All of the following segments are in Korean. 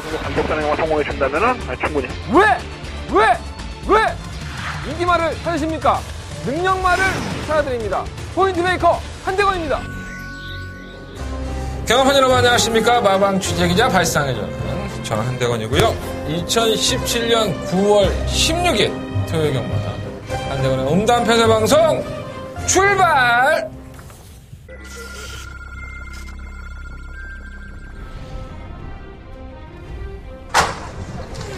정도 감독단행과 성공해 준다면은 충분히. 왜 인기말을 찾으십니까? 능력말을 찾아드립니다. 포인트 메이커 한대건입니다. 경험한 여러분 안녕하십니까? 마방 취재기자 발상의 전 저는 한대건이고요. 2017년 9월 16일 토요일 경마 한대건의 음담 폐쇄 방송 출발!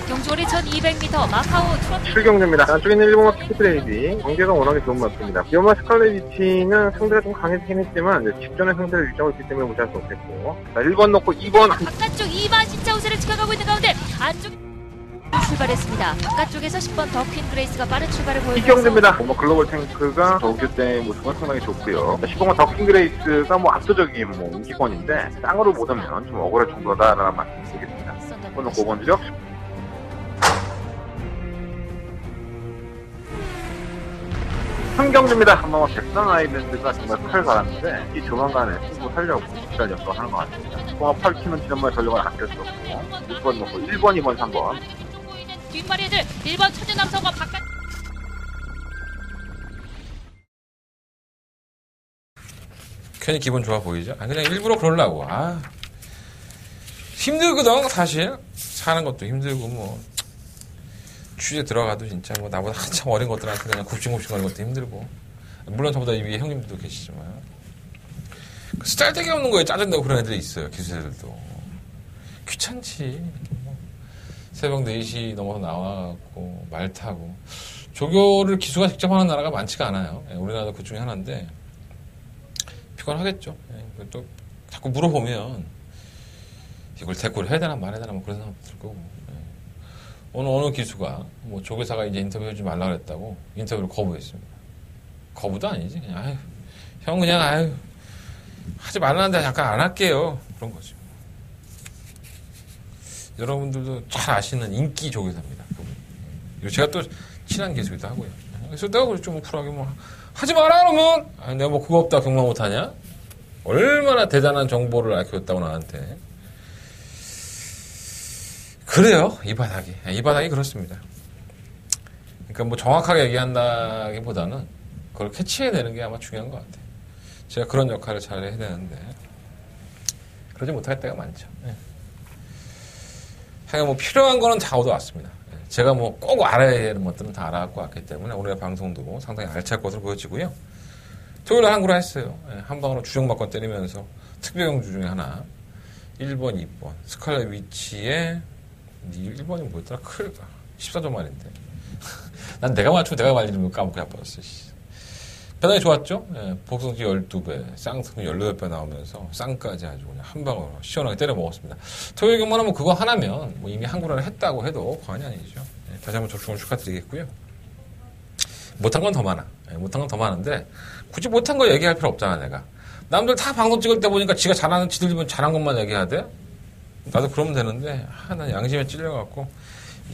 경주거리 1200m 마카오 트롯 출경주입니다. 안쪽에 있는 일본어 키프레이디 경계가 워낙에 좋은 마트입니다. 이어마 스칼렛 위치는 상대가 좀 강해지긴 했지만 직전의 상대를 유지하고 있기 때문에 무시할 수 없겠고, 자, 1번 넣고 2번 바깥쪽 2번 신차 우세를 지켜가고 있는 가운데 안쪽 출발했습니다. 바깥쪽에서 10번 더퀸 그레이스가 빠른 출발을 보여주면서 이경주입니다. 글로벌 탱크가 정규 때 모습은 상당히 좋고요. 10번은 더퀸 그레이스가 압도적인 인기권인데 쌍으로 못하면 좀 억울할 정도다라는 말씀 드리겠습니다. 1번 넣고 5번 주력. 한경주입니다. 한번 백선 아일랜드가 정말 칼 갈았는데 이 조만간에 승부 하려고 집단 역도하는 것 같습니다. 통합 8키는 지난번에 전력을 아낄 수 없고 6번 놓고 1번, 2번, 3번 뒷마리 애들 1번 천재 남성과 바깥 괜히 기분 좋아 보이죠? 그냥 일부러 그러려고. 힘들거든 사실. 사는 것도 힘들고 취재 들어가도 진짜 나보다 한참 어린 것들한테 그냥 굽신굽신 거는 것도 힘들고, 물론 저보다 위에 형님들도 계시지만 쓰잘데기 없는 거에 짜증나고 그런 애들이 있어요. 기수애들도 귀찮지. 새벽 4시 넘어서 나와갖고 말 타고. 조교를 기수가 직접 하는 나라가 많지가 않아요. 우리나라도 그 중에 하나인데 피곤하겠죠. 또 자꾸 물어보면 이걸 대꾸를 해야 되나 말해야 되나 그런 생각도 들 거고. 어느 기수가 조교사가 이제 인터뷰하지 말라 그랬다고 인터뷰를 거부했습니다. 거부도 아니지. 그냥 형 그냥 하지 말라는데 잠깐 안 할게요. 그런 거죠. 여러분들도 잘 아시는 인기 조교사입니다. 그리고 제가 또 친한 기수기도 하고요. 그래서 내가 좀 쿨하게 하지 마라 그러면 내가 그거 없다 경마 못하냐? 얼마나 대단한 정보를 알려줬다고 나한테. 그래요. 이 바닥이 그렇습니다. 그러니까 정확하게 얘기한다기보다는 그걸 캐치해내는 게 아마 중요한 것 같아요. 제가 그런 역할을 잘 해야 되는데 그러지 못할 때가 많죠. 하여간 필요한 거는 다 얻어왔습니다. 제가 꼭 알아야 되는 것들은 다 알아갖고 왔기 때문에 오늘의 방송도 상당히 알찰 것으로 보여지고요. 토요일에 한구라 했어요. 한 방으로 주정막권 때리면서 특별경주 중에 하나 1번, 2번 스칼렛 위치에 1번이 뭐였더라? 14점 말인데. 난 내가 맞추고 내가 말리는 거 까먹고 야빠졌어. 배당이 좋았죠? 복성지 12배, 쌍승 18배 나오면서 쌍까지 아주 그냥 한 방으로 시원하게 때려 먹었습니다. 토요일 경마는 그거 하나면 이미 한구라를 했다고 해도 과언이 아니죠. 다시 한번 적중을 축하드리겠고요. 못한 건 더 많아. 못한 건 더 많은데 굳이 못한 거 얘기할 필요 없잖아, 내가. 남들 다 방송 찍을 때 보니까 지가 지들 잘한 것만 얘기해야 돼? 나도 그러면 되는데, 난 양심에 찔려갖고,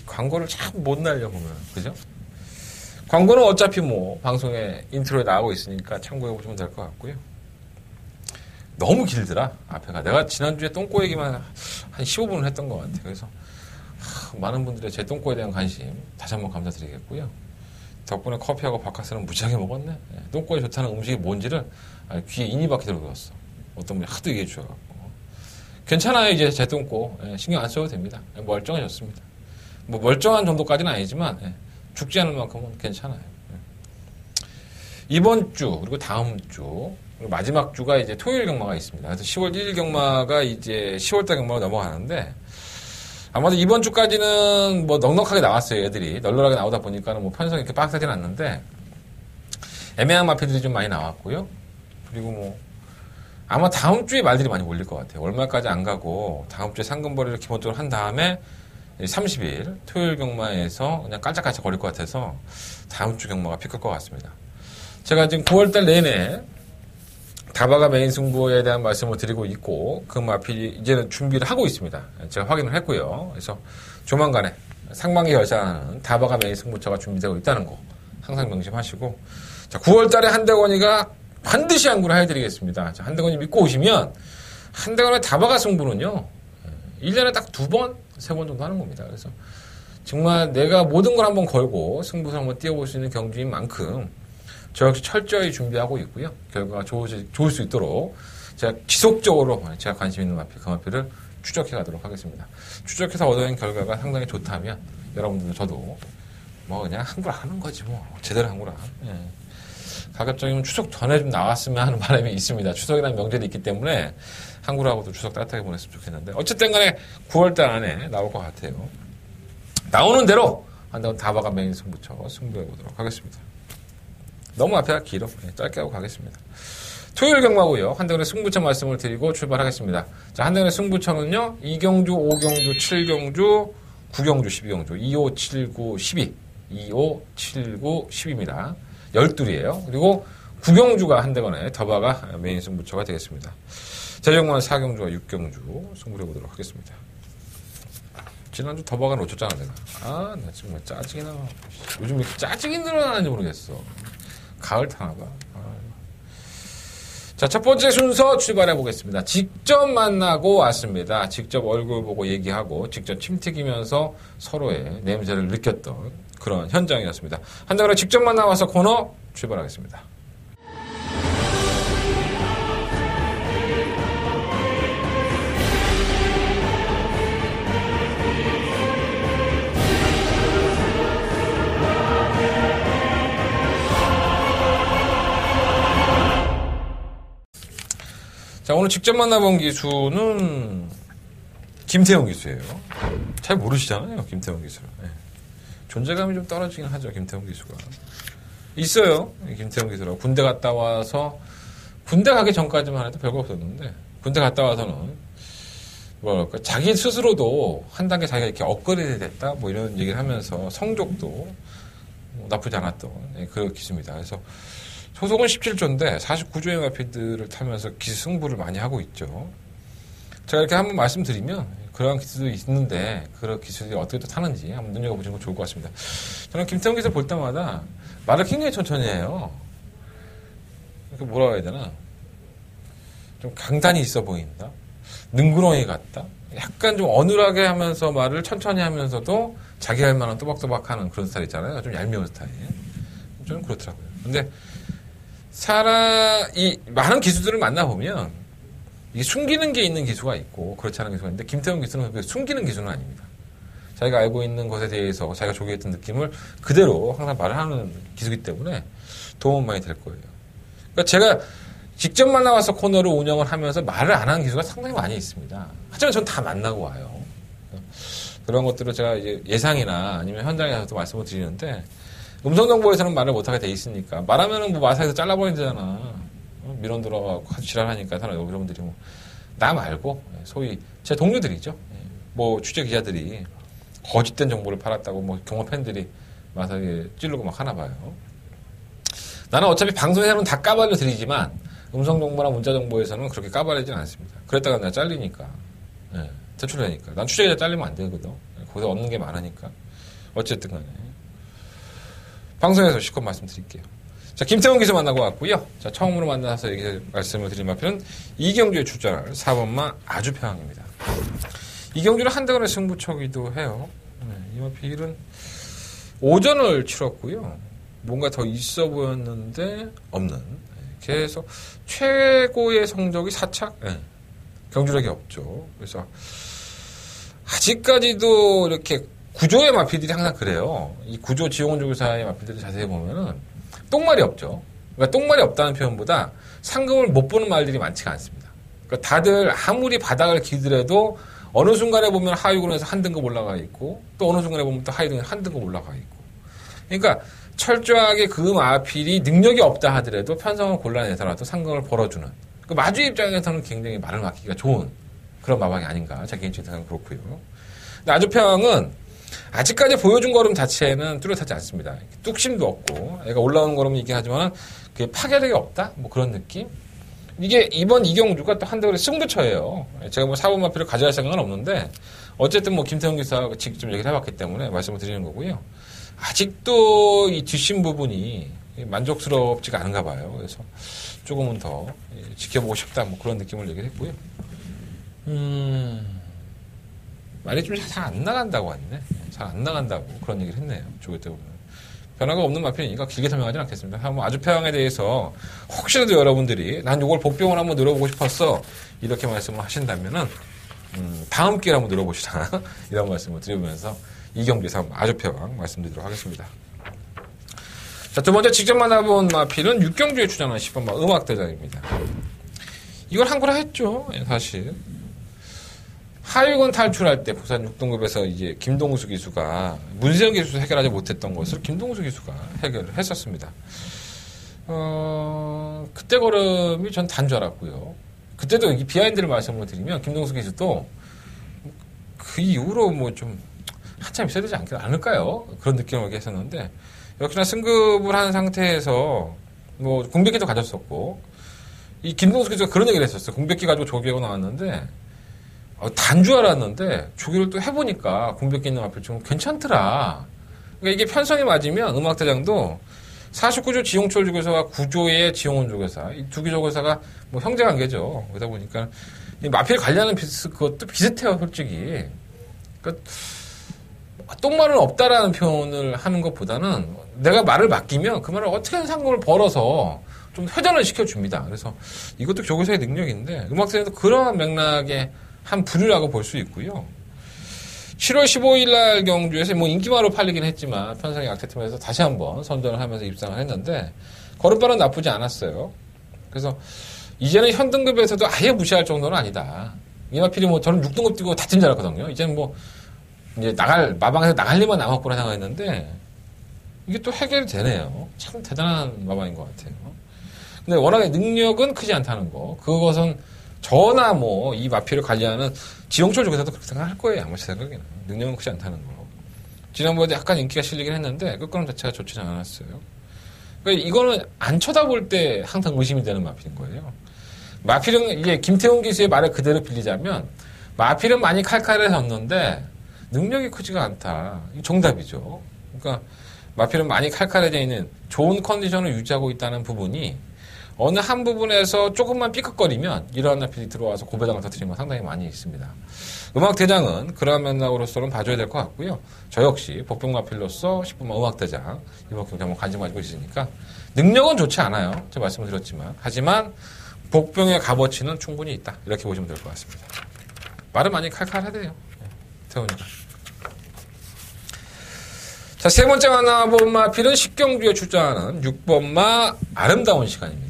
광고를 참 못 날려 보면, 그죠? 광고는 어차피 방송에 인트로에 나오고 있으니까 참고해보시면 될 것 같고요. 너무 길더라, 앞에가. 내가 지난주에 똥꼬 얘기만 한 15분을 했던 것 같아. 그래서, 많은 분들의 제 똥꼬에 대한 관심 다시 한번 감사드리겠고요. 덕분에 커피하고 바카스는 무지하게 먹었네. 똥꼬에 좋다는 음식이 뭔지를 귀에 인이 박히 들어들었어. 어떤 분이 하도 얘기해 주셔갖고. 괜찮아요. 이제 제 똥꼬 신경 안 써도 됩니다. 멀쩡해졌습니다. 멀쩡한 정도까지는 아니지만 죽지 않을 만큼은 괜찮아요. 이번 주 그리고 다음 주 그리고 마지막 주가 이제 토요일 경마가 있습니다. 그래서 10월 1일 경마가 이제 10월달 경마로 넘어가는데 아마도 이번 주까지는 넉넉하게 나왔어요. 애들이 널널하게 나오다 보니까는 편성이 이렇게 빡세진 않는데 애매한 마필들이 좀 많이 나왔고요. 그리고 아마 다음 주에 말들이 많이 몰릴 것 같아요. 월말까지 안 가고 다음 주에 상금벌이를 기본적으로 한 다음에 30일 토요일 경마에서 그냥 깔짝깔짝 거릴 것 같아서 다음 주 경마가 피 클 것 같습니다. 제가 지금 9월달 내내 다바가 메인 승부에 대한 말씀을 드리고 있고 그 마필이 이제는 준비를 하고 있습니다. 제가 확인을 했고요. 그래서 조만간에 상반기 결산하는 다바가 메인 승부처가 준비되고 있다는 거 항상 명심하시고, 자 9월달에 한대건이가 반드시 한구를 해드리겠습니다. 자, 한대건이 믿고 오시면 한대건의 다바가 승부는요 1년에 딱 2번, 3번 정도 하는 겁니다. 그래서 정말 내가 모든 걸 한번 걸고 승부를 한번 띄워볼 수 있는 경기인 만큼 저 역시 철저히 준비하고 있고요. 결과가 좋을 수 있도록 제가 지속적으로 제가 관심 있는 마필, 그 마필을 추적해 가도록 하겠습니다. 추적해서 얻어낸 결과가 상당히 좋다면 여러분들도 저도 뭐 그냥 한구라 하는 거지 뭐. 제대로 한구라. 예. 가급적이면 추석 전에 좀 나왔으면 하는 바람이 있습니다. 추석이라는 명절이 있기 때문에 한구라하고도 추석 따뜻하게 보냈으면 좋겠는데 어쨌든 간에 9월달 안에 나올 것 같아요. 나오는 대로 한다고 다바가 메인 승부처 승부해 보도록 하겠습니다. 너무 앞에가 길어. 네, 짧게 하고 가겠습니다. 토요일 경마고요. 한대원의 승부처 말씀을 드리고 출발하겠습니다. 자, 한대원의 승부처는요. 2경주, 5경주, 7경주, 9경주, 12경주, 2, 5, 7, 9, 12. 2, 5, 7, 9, 10입니다. 12이에요. 그리고 9경주가 한대원의 더바가 메인 승부처가 되겠습니다. 제정만 4경주와 6경주 승부해 보도록 하겠습니다. 지난주 더바가 놓쳤잖아, 내가. 아, 나 정말 짜증이 나. 요즘 왜 이렇게 짜증이 늘어나는지 모르겠어. 가을 타나 봐. 자, 첫 번째 순서 출발해 보겠습니다. 직접 만나고 왔습니다. 직접 얼굴 보고 얘기하고 직접 침 튀기면서 서로의 냄새를 느꼈던 그런 현장이었습니다. 한장으로 직접 만나와서 코너 출발하겠습니다. 자, 오늘 직접 만나본 기수는 김태형 기수예요. 잘 모르시잖아요, 김태형 기수를. 네. 존재감이 좀 떨어지긴 하죠, 김태형 기수가. 있어요, 김태형 기수라고. 군대 갔다 와서, 군대 가기 전까지만 해도 별거 없었는데, 군대 갔다 와서는, 뭐랄까, 자기 스스로도 한 단계 자기가 이렇게 업그레이드 됐다, 뭐 이런 얘기를 하면서 성적도 나쁘지 않았던 그런 기수입니다. 그래서, 소속은 17조인데 49조의 마필들을 타면서 기수 승부를 많이 하고 있죠. 제가 이렇게 한번 말씀드리면 그러한 기수도 있는데 그런 기수들이 어떻게 또 타는지 한번 눈여겨보시는 거 좋을 것 같습니다. 저는 김태형 기수 볼 때마다 말을 굉장히 천천히 해요. 뭐라고 해야 되나? 좀 강단이 있어 보인다. 능구렁이 같다. 약간 좀 어눌하게 하면서 말을 천천히 하면서도 자기 할 만한 또박또박하는 그런 스타일 있잖아요. 좀 얄미운 스타일. 저는 그렇더라고요. 근데 이 많은 기수들을 만나보면 이게 숨기는 게 있는 기수가 있고 그렇지 않은 기수가 있는데 김태형 기수는 숨기는 기수는 아닙니다. 자기가 알고 있는 것에 대해서 자기가 조기했던 느낌을 그대로 항상 말을 하는 기수이기 때문에 도움 많이 될 거예요. 그러니까 제가 직접 만나와서 코너를 운영을 하면서 말을 안 하는 기수가 상당히 많이 있습니다. 하지만 전 다 만나고 와요. 그런 것들을 제가 이제 예상이나 아니면 현장에서도 말씀을 드리는데 음성정보에서는 말을 못하게 돼 있으니까 말하면은 뭐 마사에서 잘라버리면 되잖아. 민원 들어가고 지랄하니까 사람 여러분들이 뭐 나 말고 소위 제 동료들이죠. 뭐 취재 기자들이 거짓된 정보를 팔았다고 뭐 경호 팬들이 마사에 찌르고 막 하나 봐요. 나는 어차피 방송에서는 다 까발려 드리지만 음성정보나 문자정보에서는 그렇게 까발리진 않습니다. 그랬다가 내가 잘리니까 퇴출되니까 난 취재 기자 잘리면 안 되거든. 거기서 얻는 게 많으니까 어쨌든 간에 방송에서 실컷 말씀드릴게요. 자, 김태훈 기수 만나고 왔고요. 자, 처음으로 만나서 말씀을 드린 마필은 이경주에 출전할 4번마 아주평입니다. 이경주는 한대건의 승부처기도 해요. 이 마필은 오전을 치렀고요. 뭔가 더 있어 보였는데 없는. 계속 최고의 성적이 4착? 경주력이 없죠. 그래서 아직까지도 이렇게 구조의 마필들이 항상 그래요. 이 구조 지용조교사의 마필들을 자세히 보면은 똥말이 없죠. 그러니까 똥말이 없다는 표현보다 상금을 못 보는 말들이 많지가 않습니다. 그러니까 다들 아무리 바닥을 기더라도 어느 순간에 보면 하위군에서 한 등급 올라가 있고 또 어느 순간에 보면 또 하위군에서 한 등급 올라가 있고. 그러니까 철저하게 그 마필이 능력이 없다 하더라도 편성을 골라내서라도 상금을 벌어주는. 그 마주 입장에서는 굉장히 말을 맡기가 좋은 그런 마방이 아닌가. 제 개인적인 생각은 그렇고요. 근데 아주평은 아직까지 보여준 걸음 자체는 뚜렷하지 않습니다. 뚝심도 없고, 애가 올라오는 걸음은 있긴 하지만, 그게 파괴력이 없다? 뭐 그런 느낌? 이게 이번 이경주가 또 한대원의 승부처예요. 제가 뭐 4번 마필을 가져갈 생각은 없는데, 어쨌든 뭐 김태형 기사가 직접 얘기를 해봤기 때문에 말씀을 드리는 거고요. 아직도 이 뒷심 부분이 만족스럽지가 않은가 봐요. 그래서 조금은 더 지켜보고 싶다. 뭐 그런 느낌을 얘기를 했고요. 말이 좀 잘 안 나간다고 하네. 잘 안 나간다고 그런 얘기를 했네요. 조교 때 보면. 변화가 없는 마필이니까 길게 설명하지는 않겠습니다. 한번 아주평에 대해서 혹시라도 여러분들이 난 이걸 복병을 한번 늘어보고 싶었어 이렇게 말씀을 하신다면은 다음 기회에 한번 늘어보시라 이런 말씀을 드리면서 이 경기에서 한번 아주평 말씀드리도록 하겠습니다. 자, 두 번째 직접 만나본 마필은 6경주에 출전한 10번 음악대장입니다. 이걸 한구라 했죠. 사실 하위권 탈출할 때 부산 6등급에서 이제 김동수 기수가 문세영 기수 해결하지 못했던 것을 김동수 기수가 해결을 했었습니다. 그때 걸음이 전 단 줄 알았고요. 그때도 이 비하인드를 말씀을 드리면 김동수 기수도 그 이후로 뭐 좀 한참 있어야 되지 않을까요? 그런 느낌을 했었는데 역시나 승급을 한 상태에서 뭐 공백기도 가졌었고 이 김동수 기수가 그런 얘기를 했었어요. 공백기 가지고 조기하고 나왔는데 단 줄 알았는데 조교를 또 해보니까 공백기 있는 마필 좀 괜찮더라. 그러니까 이게 편성이 맞으면 음악대장도 49조 지용철 조교사와 9조의 지용훈 조교사 이 두 개 조교사가 뭐 형제관계죠. 그러다 보니까 이 마필 관리하는 그것도 비슷해요, 솔직히. 그러니까 똥말은 없다라는 표현을 하는 것보다는 내가 말을 맡기면 그 말을 어떻게든 상금을 벌어서 좀 회전을 시켜줍니다. 그래서 이것도 조교사의 능력인데 음악대장도 그러한 맥락의 한 부류라고 볼 수 있고요. 7월 15일 날 경주에서 뭐 인기마로 팔리긴 했지만 편성의 약태팀에서 다시 한번 선전을 하면서 입상을 했는데 걸음발은 나쁘지 않았어요. 그래서 이제는 현등급에서도 아예 무시할 정도는 아니다. 이 마필이 뭐 저는 6등급 뛰고 다 팀 잘했거든요. 이제는 뭐 이제 마방에서 나갈 일만 남았구나 생각했는데 이게 또 해결이 되네요. 참 대단한 마방인 것 같아요. 근데 워낙에 능력은 크지 않다는 거. 그것은 저나 뭐 이 마필을 관리하는 지용철 조교사도 그렇게 생각할 거예요. 아마 제 생각에는. 능력은 크지 않다는 거. 지난번에 약간 인기가 실리긴 했는데 끝걸음 자체가 좋지는 않았어요. 그러니까 이거는 안 쳐다볼 때 항상 의심이 되는 마필인 거예요. 마필은 이게 김태훈 기수의 말을 그대로 빌리자면 마필은 많이 칼칼해졌는데 능력이 크지가 않다. 이게 정답이죠. 그러니까 마필은 많이 칼칼해져 있는 좋은 컨디션을 유지하고 있다는 부분이 어느 한 부분에서 조금만 삐걱거리면 이러한 마필이 들어와서 고배당을 터뜨리는 건 상당히 많이 있습니다. 음악대장은 그러한 맥락으로서는 봐줘야 될 것 같고요. 저 역시 복병 마필로서 10분만 음악대장 이번 경기 한번 관심 가지고 있으니까 능력은 좋지 않아요. 제가 말씀을 드렸지만 하지만 복병의 값어치는 충분히 있다. 이렇게 보시면 될 것 같습니다. 말은 많이 칼칼하대요. 태훈이가. 자, 세 번째 만나본 마필은 10경주에 출전하는 6번마 아름다운 시간입니다.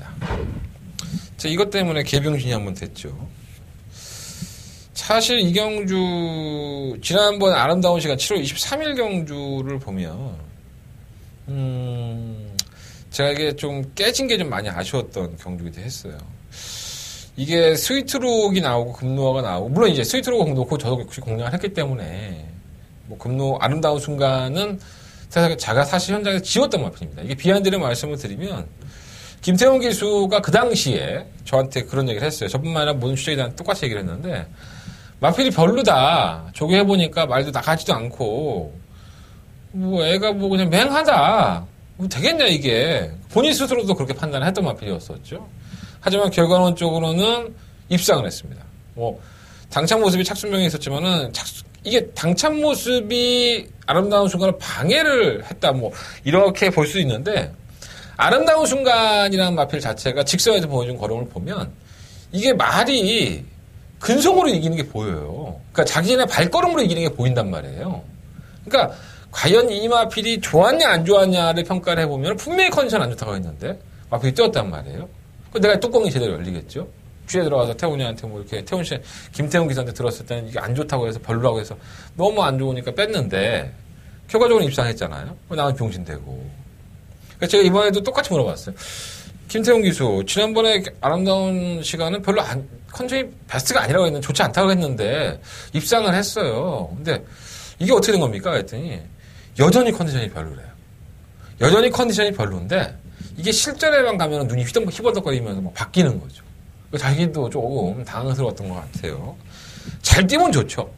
자, 이것 때문에 개병신이 한번 됐죠. 사실 이 경주, 지난번 아름다운 시간 7월 23일 경주를 보면, 제가 이게 좀 깨진 게 좀 많이 아쉬웠던 경주기도 했어요. 이게 스위트록이 나오고 금노아가 나오고, 물론 이제 스위트록을 놓고 저도 역시 공략을 했기 때문에, 뭐 금노 아름다운 순간은 제가 사실 현장에서 지웠던 마필입니다. 이게 비하인드를 말씀을 드리면 김태훈 기수가 그 당시에 저한테 그런 얘기를 했어요. 저뿐만 아니라 모든 취재기들한테 똑같이 얘기를 했는데 마필이 별로다. 조교해보니까 말도 나가지도 않고 뭐 애가 뭐 그냥 맹하다. 뭐 되겠냐 이게. 본인 스스로도 그렇게 판단을 했던 마필이었었죠. 하지만 결과론적으로는 입상을 했습니다. 뭐 당찬 모습이 착순명에 있었지만은 이게 당찬 모습이 아름다운 순간을 방해를 했다, 뭐, 이렇게 볼 수 있는데, 아름다운 순간이라는 마필 자체가 직선에서 보여준 걸음을 보면, 이게 말이 근성으로 이기는 게 보여요. 그러니까 자기네 발걸음으로 이기는 게 보인단 말이에요. 그러니까, 과연 이 마필이 좋았냐, 안 좋았냐를 평가를 해보면, 분명히 컨디션 안 좋다고 했는데, 마필이 뛰었단 말이에요. 그럼 내가 뚜껑이 제대로 열리겠죠? 뒤에 들어가서 태훈이한테 뭐 이렇게 김태훈 기사한테 들었을 때는 이게 안 좋다고 해서 별로라고 해서 너무 안 좋으니까 뺐는데 결과적으로 입상했잖아요. 나는 병신되고. 그러니까 제가 이번에도 똑같이 물어봤어요. 김태훈 기수 지난번에 아름다운 시간은 별로 컨디션이 베스트가 아니라고 했는데 좋지 않다고 했는데 입상을 했어요. 근데 이게 어떻게 된 겁니까? 했더니 여전히 컨디션이 별로래요. 여전히 컨디션이 별로인데 이게 실전에만 가면 눈이 휘덕거리면서 막 바뀌는 거죠. 자기도 조금 당황스러웠던 것 같아요. 잘 뛰면 좋죠.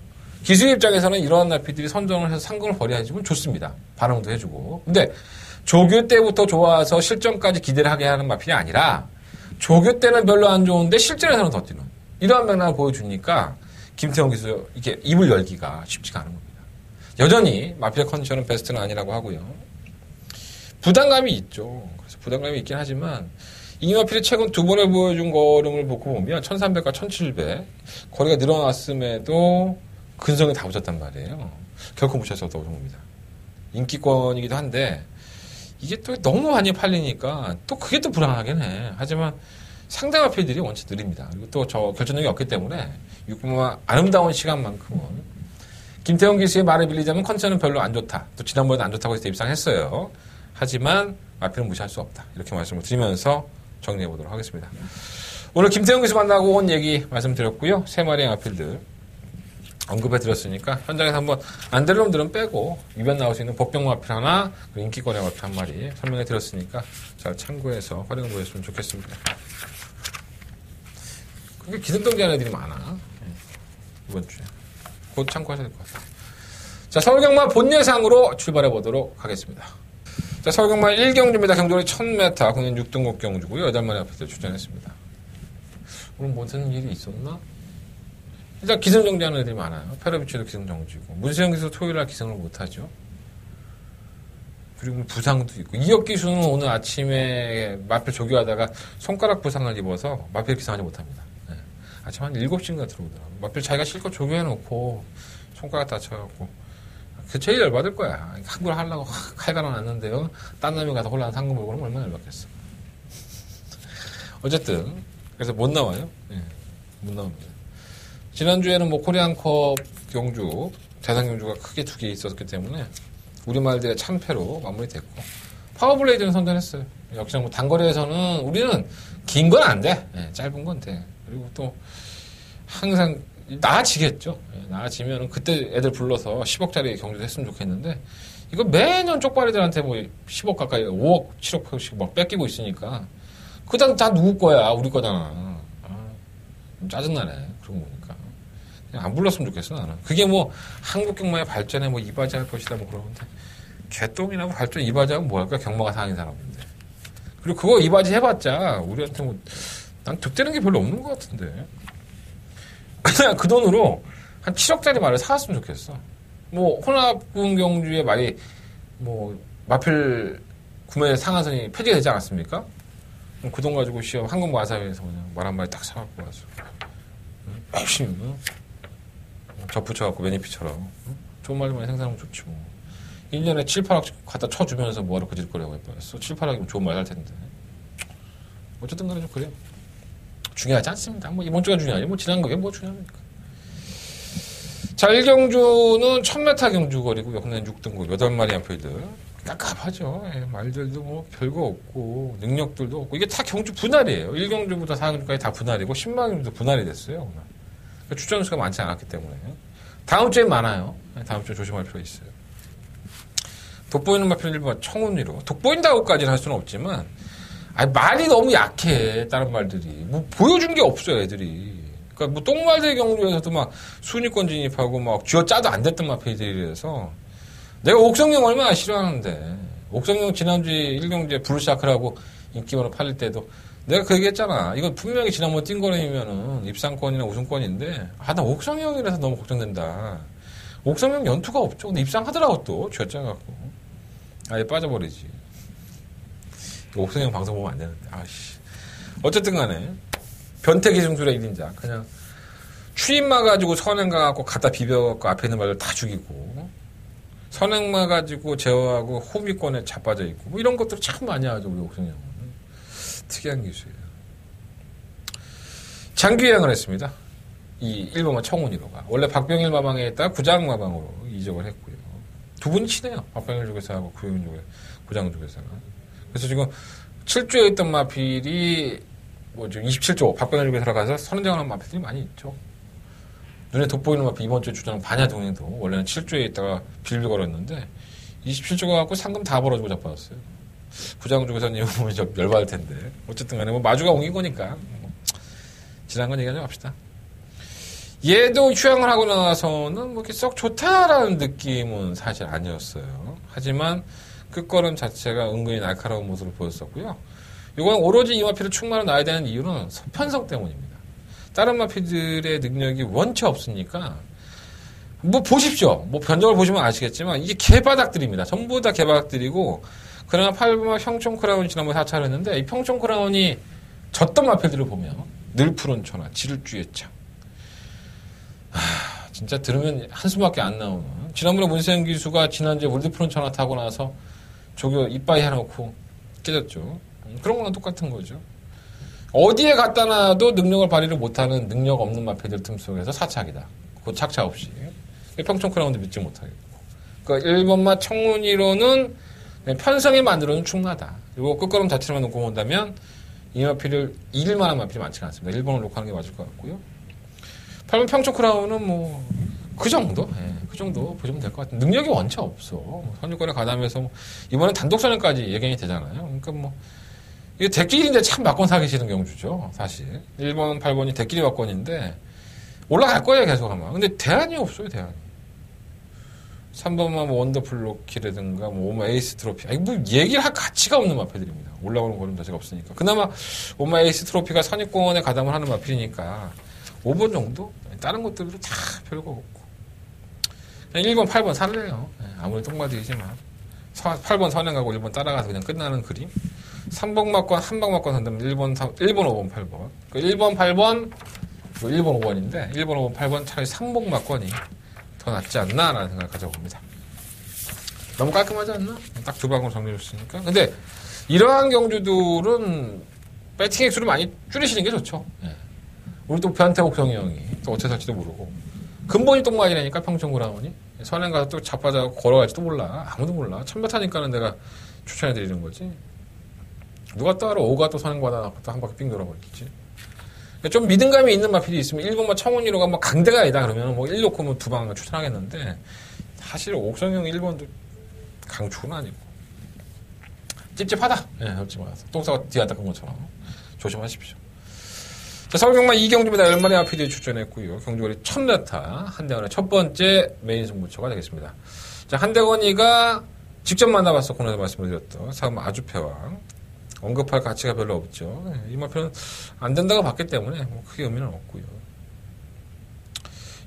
기수 입장에서는 이러한 나피들이 선정을 해서 상금을 벌여야지면 좋습니다. 반응도 해주고. 근데 조교 때부터 좋아서 실전까지 기대를 하게 하는 마필이 아니라 조교 때는 별로 안 좋은데 실전에서는 더 뛰는 이러한 맥락을 보여주니까 김태형 기수 이렇게 입을 열기가 쉽지가 않은 겁니다. 여전히 마필의 컨디션은 베스트는 아니라고 하고요. 부담감이 있죠. 그래서 부담감이 있긴 하지만 이마필이 최근 두 번에 보여준 걸음을 보고 보면 1300과 1700 거리가 늘어났음에도 근성이 다 붙었단 말이에요. 결코 무시할 수 없다고 생각합니다. 인기권이기도 한데 이게 또 너무 많이 팔리니까 또 그게 또 불안하긴 해. 하지만 상대 마필들이 원체 느립니다. 그리고 또 저 결정력이 없기 때문에 6분만 아름다운 시간만큼은 김태형 기수의 말을 빌리자면 컨디션은 별로 안 좋다. 또 지난번에도 안 좋다고 해서 입상했어요. 하지만 마필은 무시할 수 없다. 이렇게 말씀을 드리면서 정리해 보도록 하겠습니다. 오늘 김태형 기수 만나고 온 얘기 말씀드렸고요. 세 마리의 마필들 언급해 드렸으니까 현장에서 한번 안 될 놈들은 빼고 이변 나올 수 있는 법병 마필 하나, 그리고 인기권의 마필 한 마리 설명해 드렸으니까 잘 참고해서 활용해 보셨으면 좋겠습니다. 그게 기승동지한 애들이 많아. 이번 주에. 곧 참고하셔야 될 것 같아요. 자, 서울경마 본예상으로 출발해 보도록 하겠습니다. 자, 서울경마 1경주입니다. 경주거리 1000m, 국내 6등급 경주고요. 8마리 앞에서 출전했습니다. 오늘 무슨 일이 있었나? 일단 기승정지하는 애들이 많아요. 페러비치도 기승정지고, 문세영 기수 토요일날 기승을 못하죠. 그리고 부상도 있고, 이혁 기수는 오늘 아침에 마필 조교하다가 손가락 부상을 입어서 마필 기승하지 못합니다. 네. 아침 한 7시인가 들어오더라고요. 마필 자기가 실컷 조교해놓고 손가락 다쳐갖고 그 제일 열받을 거야. 한글 하려고 칼 갈아놨는데요. 딴 놈이 가서 혼란 상금 물고 그러면 얼마나 열받겠어. 어쨌든 그래서 못 나와요. 네. 못 나옵니다. 지난주에는 뭐 코리안컵 경주, 대상 경주가 크게 두 개 있었기 때문에 우리말들의 참패로 마무리됐고, 파워블레이드는 선전했어요. 역시 뭐 단거리에서는 우리는 긴 건 안 돼. 네, 짧은 건 돼. 그리고 또 항상 나아지겠죠. 네, 나아지면은 그때 애들 불러서 10억짜리 경주도 했으면 좋겠는데, 이거 매년 쪽발이들한테 뭐 10억 가까이 5억, 7억씩 막 뺏기고 있으니까 그다음 다 누구 거야? 우리 거잖아. 좀 짜증나네. 그런 거 보니까. 그냥 안 불렀으면 좋겠어, 나는. 그게 뭐 한국 경마의 발전에 뭐 이바지할 것이다 뭐 그러는데, 개똥이나 발전 이바지하면 뭐 할까? 경마가 상인 사람인데. 그리고 그거 이바지 해봤자 우리한테 뭐 난 득되는 게 별로 없는 것 같은데. 그냥 그 돈으로 한 7억짜리 말을 사왔으면 좋겠어. 뭐 혼합군 경주의 말이 뭐 마필 구매 상한선이 폐지가 되지 않았습니까? 그 돈 가지고 시험 한국 마사회에서 그냥 말 한 마리 딱 사갖고 와서 열심히 접붙여갖고 매니피처럼 좋은 말도 많이 생산하면 좋지 뭐. 1년에 7, 8억 갖다 쳐주면서 뭐하러 그질 거라고 해버렸어. 7, 8억이면 좋은 말 할 텐데. 어쨌든 간에 좀 그래요. 중요하지 않습니다. 뭐 이번 주가 중요하지. 뭐 지난 거게 뭐 중요합니까? 자, 1경주는 1000m 경주 거리고요. 국내 6등급 8마리 암필들. 깝깝하죠. 예, 말들도 뭐 별거 없고 능력들도 없고, 이게 다 경주 분할이에요. 1경주부터 4경주까지 다 분할이고 10만 경주도 분할이 됐어요. 오늘. 그러니까 출전 수가 많지 않았기 때문에. 다음 주엔 많아요. 다음 주에 조심할 필요가 있어요. 돋보이는 마필 일반 청운리로. 돋보인다고까지는 할 수는 없지만, 말이 너무 약해. 다른 말들이. 뭐 보여준 게 없어요, 애들이. 그러니까 뭐 똥말들 경주에서도 막 순위권 진입하고 막 쥐어 짜도 안 됐던 마필들이라서, 내가 옥성영 얼마나 싫어하는데, 옥성영 지난주에 1경주에 브루샤크라고 인기번호 팔릴 때도 내가 그 얘기했잖아. 이거 분명히 지난번 뛴 거라면은 입상권이나 우승권인데, 나 옥성영이라서 너무 걱정된다. 옥성영 연투가 없죠. 근데 입상하더라고 또 쥐어짜갖고 아예 빠져버리지. 옥성영 방송 보면 안 되는데. 아씨. 어쨌든 간에 변태기 승술의 1인자. 그냥 추임마 가지고 선행 가갖고 갖다 비벼갖고 앞에 있는 말들 다 죽이고, 선행마 가지고 제어하고 호비권에 자빠져 있고, 뭐 이런 것들 참 많이 하죠, 우리 옥성영은. 특이한 기수예요. 장기 여행을 했습니다. 이 일본마 청운이로가. 원래 박병일 마방에 있다가 구장 마방으로 이적을 했고요. 두 분이 친해요. 박병일 쪽에서하고 구장 쪽에서가. 그래서 지금 7조에 있던 마필이 뭐 지금 27조 박병일 쪽에 들어가서 선정하는 마필들이 많이 있죠. 눈에 돋보이는 마필 이번 주에 주자는 반야동에도 원래는 7조에 있다가 빌빌 걸었는데 27조가 갖고 상금 다 벌어주고 자빠졌어요. 구장 쪽에서는 보면 좀 열받을 텐데. 어쨌든 간에 뭐 마주가 옮긴 거니까. 지난 건 얘기하지 맙시다. 얘도 휴양을 하고 나서는 뭐 이렇게 썩 좋다라는 느낌은 사실 아니었어요. 하지만 끝걸음 자체가 은근히 날카로운 모습을 보였었고요. 이건 오로지 이 마필을 충만으로 놔야 되는 이유는 편성 때문입니다. 다른 마필들의 능력이 원체 없으니까 뭐 보십시오. 뭐 변적을 보시면 아시겠지만 이게 개바닥들입니다. 전부 다 개바닥들이고 그러나 8번마 평촌 크라운이 지난번에 4차를 했는데 이 평촌 크라운이 졌던 마필들을 보면 늘 푸른 천하, 지를주의 창. 진짜 들으면 한숨밖에 안 나오는. 지난번에 문세영 기수가 지난주에 월드 푸른 천하 타고 나서 조교 이빠이 해놓고 깨졌죠. 그런 거랑 똑같은 거죠. 어디에 갖다 놔도 능력을 발휘를 못하는 능력 없는 마필들 틈 속에서 사착이다. 그 착착 없이. 평촌 크라운도 믿지 못하겠고. 그러니까 1번마 청문위로는 편성에 만들어는 충분하다. 그리고 끝걸음 자체만 놓고 본다면 이 마필을 이길 만한 마필이 많지가 않습니다. 1번을 놓고 하는 게 맞을 것 같고요. 8번 평촌 크라운은 뭐 그 정도? 예, 그 정도 보시면 될 것 같아요. 능력이 원체 없어. 선유권에 가담해서 뭐 이번엔 단독 선언까지 예견이 되잖아요. 그러니까 뭐 이게 대끼리인데 참 맞건 사기 싫은 경주죠. 사실 1번, 8번이 대끼리 맞건인데 올라갈 거예요 계속 아마. 근데 대안이 없어요. 대안이. 3번만 뭐 원더풀 로키라든가 뭐 오마 에이스 트로피. 아니 뭐 얘기를 할 가치가 없는 마필들입니다. 올라오는 걸음 자체가 없으니까. 그나마 오마 에이스 트로피가 선입공원에 가담을 하는 마필이니까 5번 정도? 다른 것들도 다 별거 없고. 그냥 1번, 8번 살래요. 아무리 똥마들이지만. 8번 선행 가고 1번 따라가서 그냥 끝나는 그림. 3번 맞건, 한방 맞건 한다면 1번, 5번, 8번. 그 1번, 8번, 1번, 5번인데 1번, 5번, 8번 차라리 3번 맞건이 더 낫지 않나라는 생각을 가져봅니다. 너무 깔끔하지 않나? 딱 두 방으로 정리해줬으니까. 근데 이러한 경주들은 배팅 액수를 많이 줄이시는 게 좋죠. 예. 우리 또 변태옥 성이 형이 또 어째 살지도 모르고 근본이 똥맞이라니까 평촌 크라운이 선행 가서 또 자빠져 걸어갈지도 몰라. 아무도 몰라. 참배타니까는 내가 추천해드리는 거지. 누가 또 알아? 5가 또 선행 받아놓고 또 한 바퀴 삥 돌아버리겠지. 좀 믿음감이 있는 마필이 있으면 1번만 청운이로가 뭐 강대가 아니다 그러면 뭐 1 놓고 뭐 두 방을 추천하겠는데 사실 옥성형 1번도 강축은 아니고 찝찝하다. 예, 찝찝 마서 똥싸가 뒤에 닦은 것처럼 조심하십시오. 자, 서울경마 2경주입니다. 10마리 마필이 출전했고요. 경주거리 1000m 한대건의 첫 번째 메인 승부처가 되겠습니다. 자, 한대건이가 직접 만나봤어. 코너에서 말씀을 드렸던 사금 아주패왕. 언급할 가치가 별로 없죠. 이 마필은 안 된다고 봤기 때문에 뭐 크게 의미는 없고요.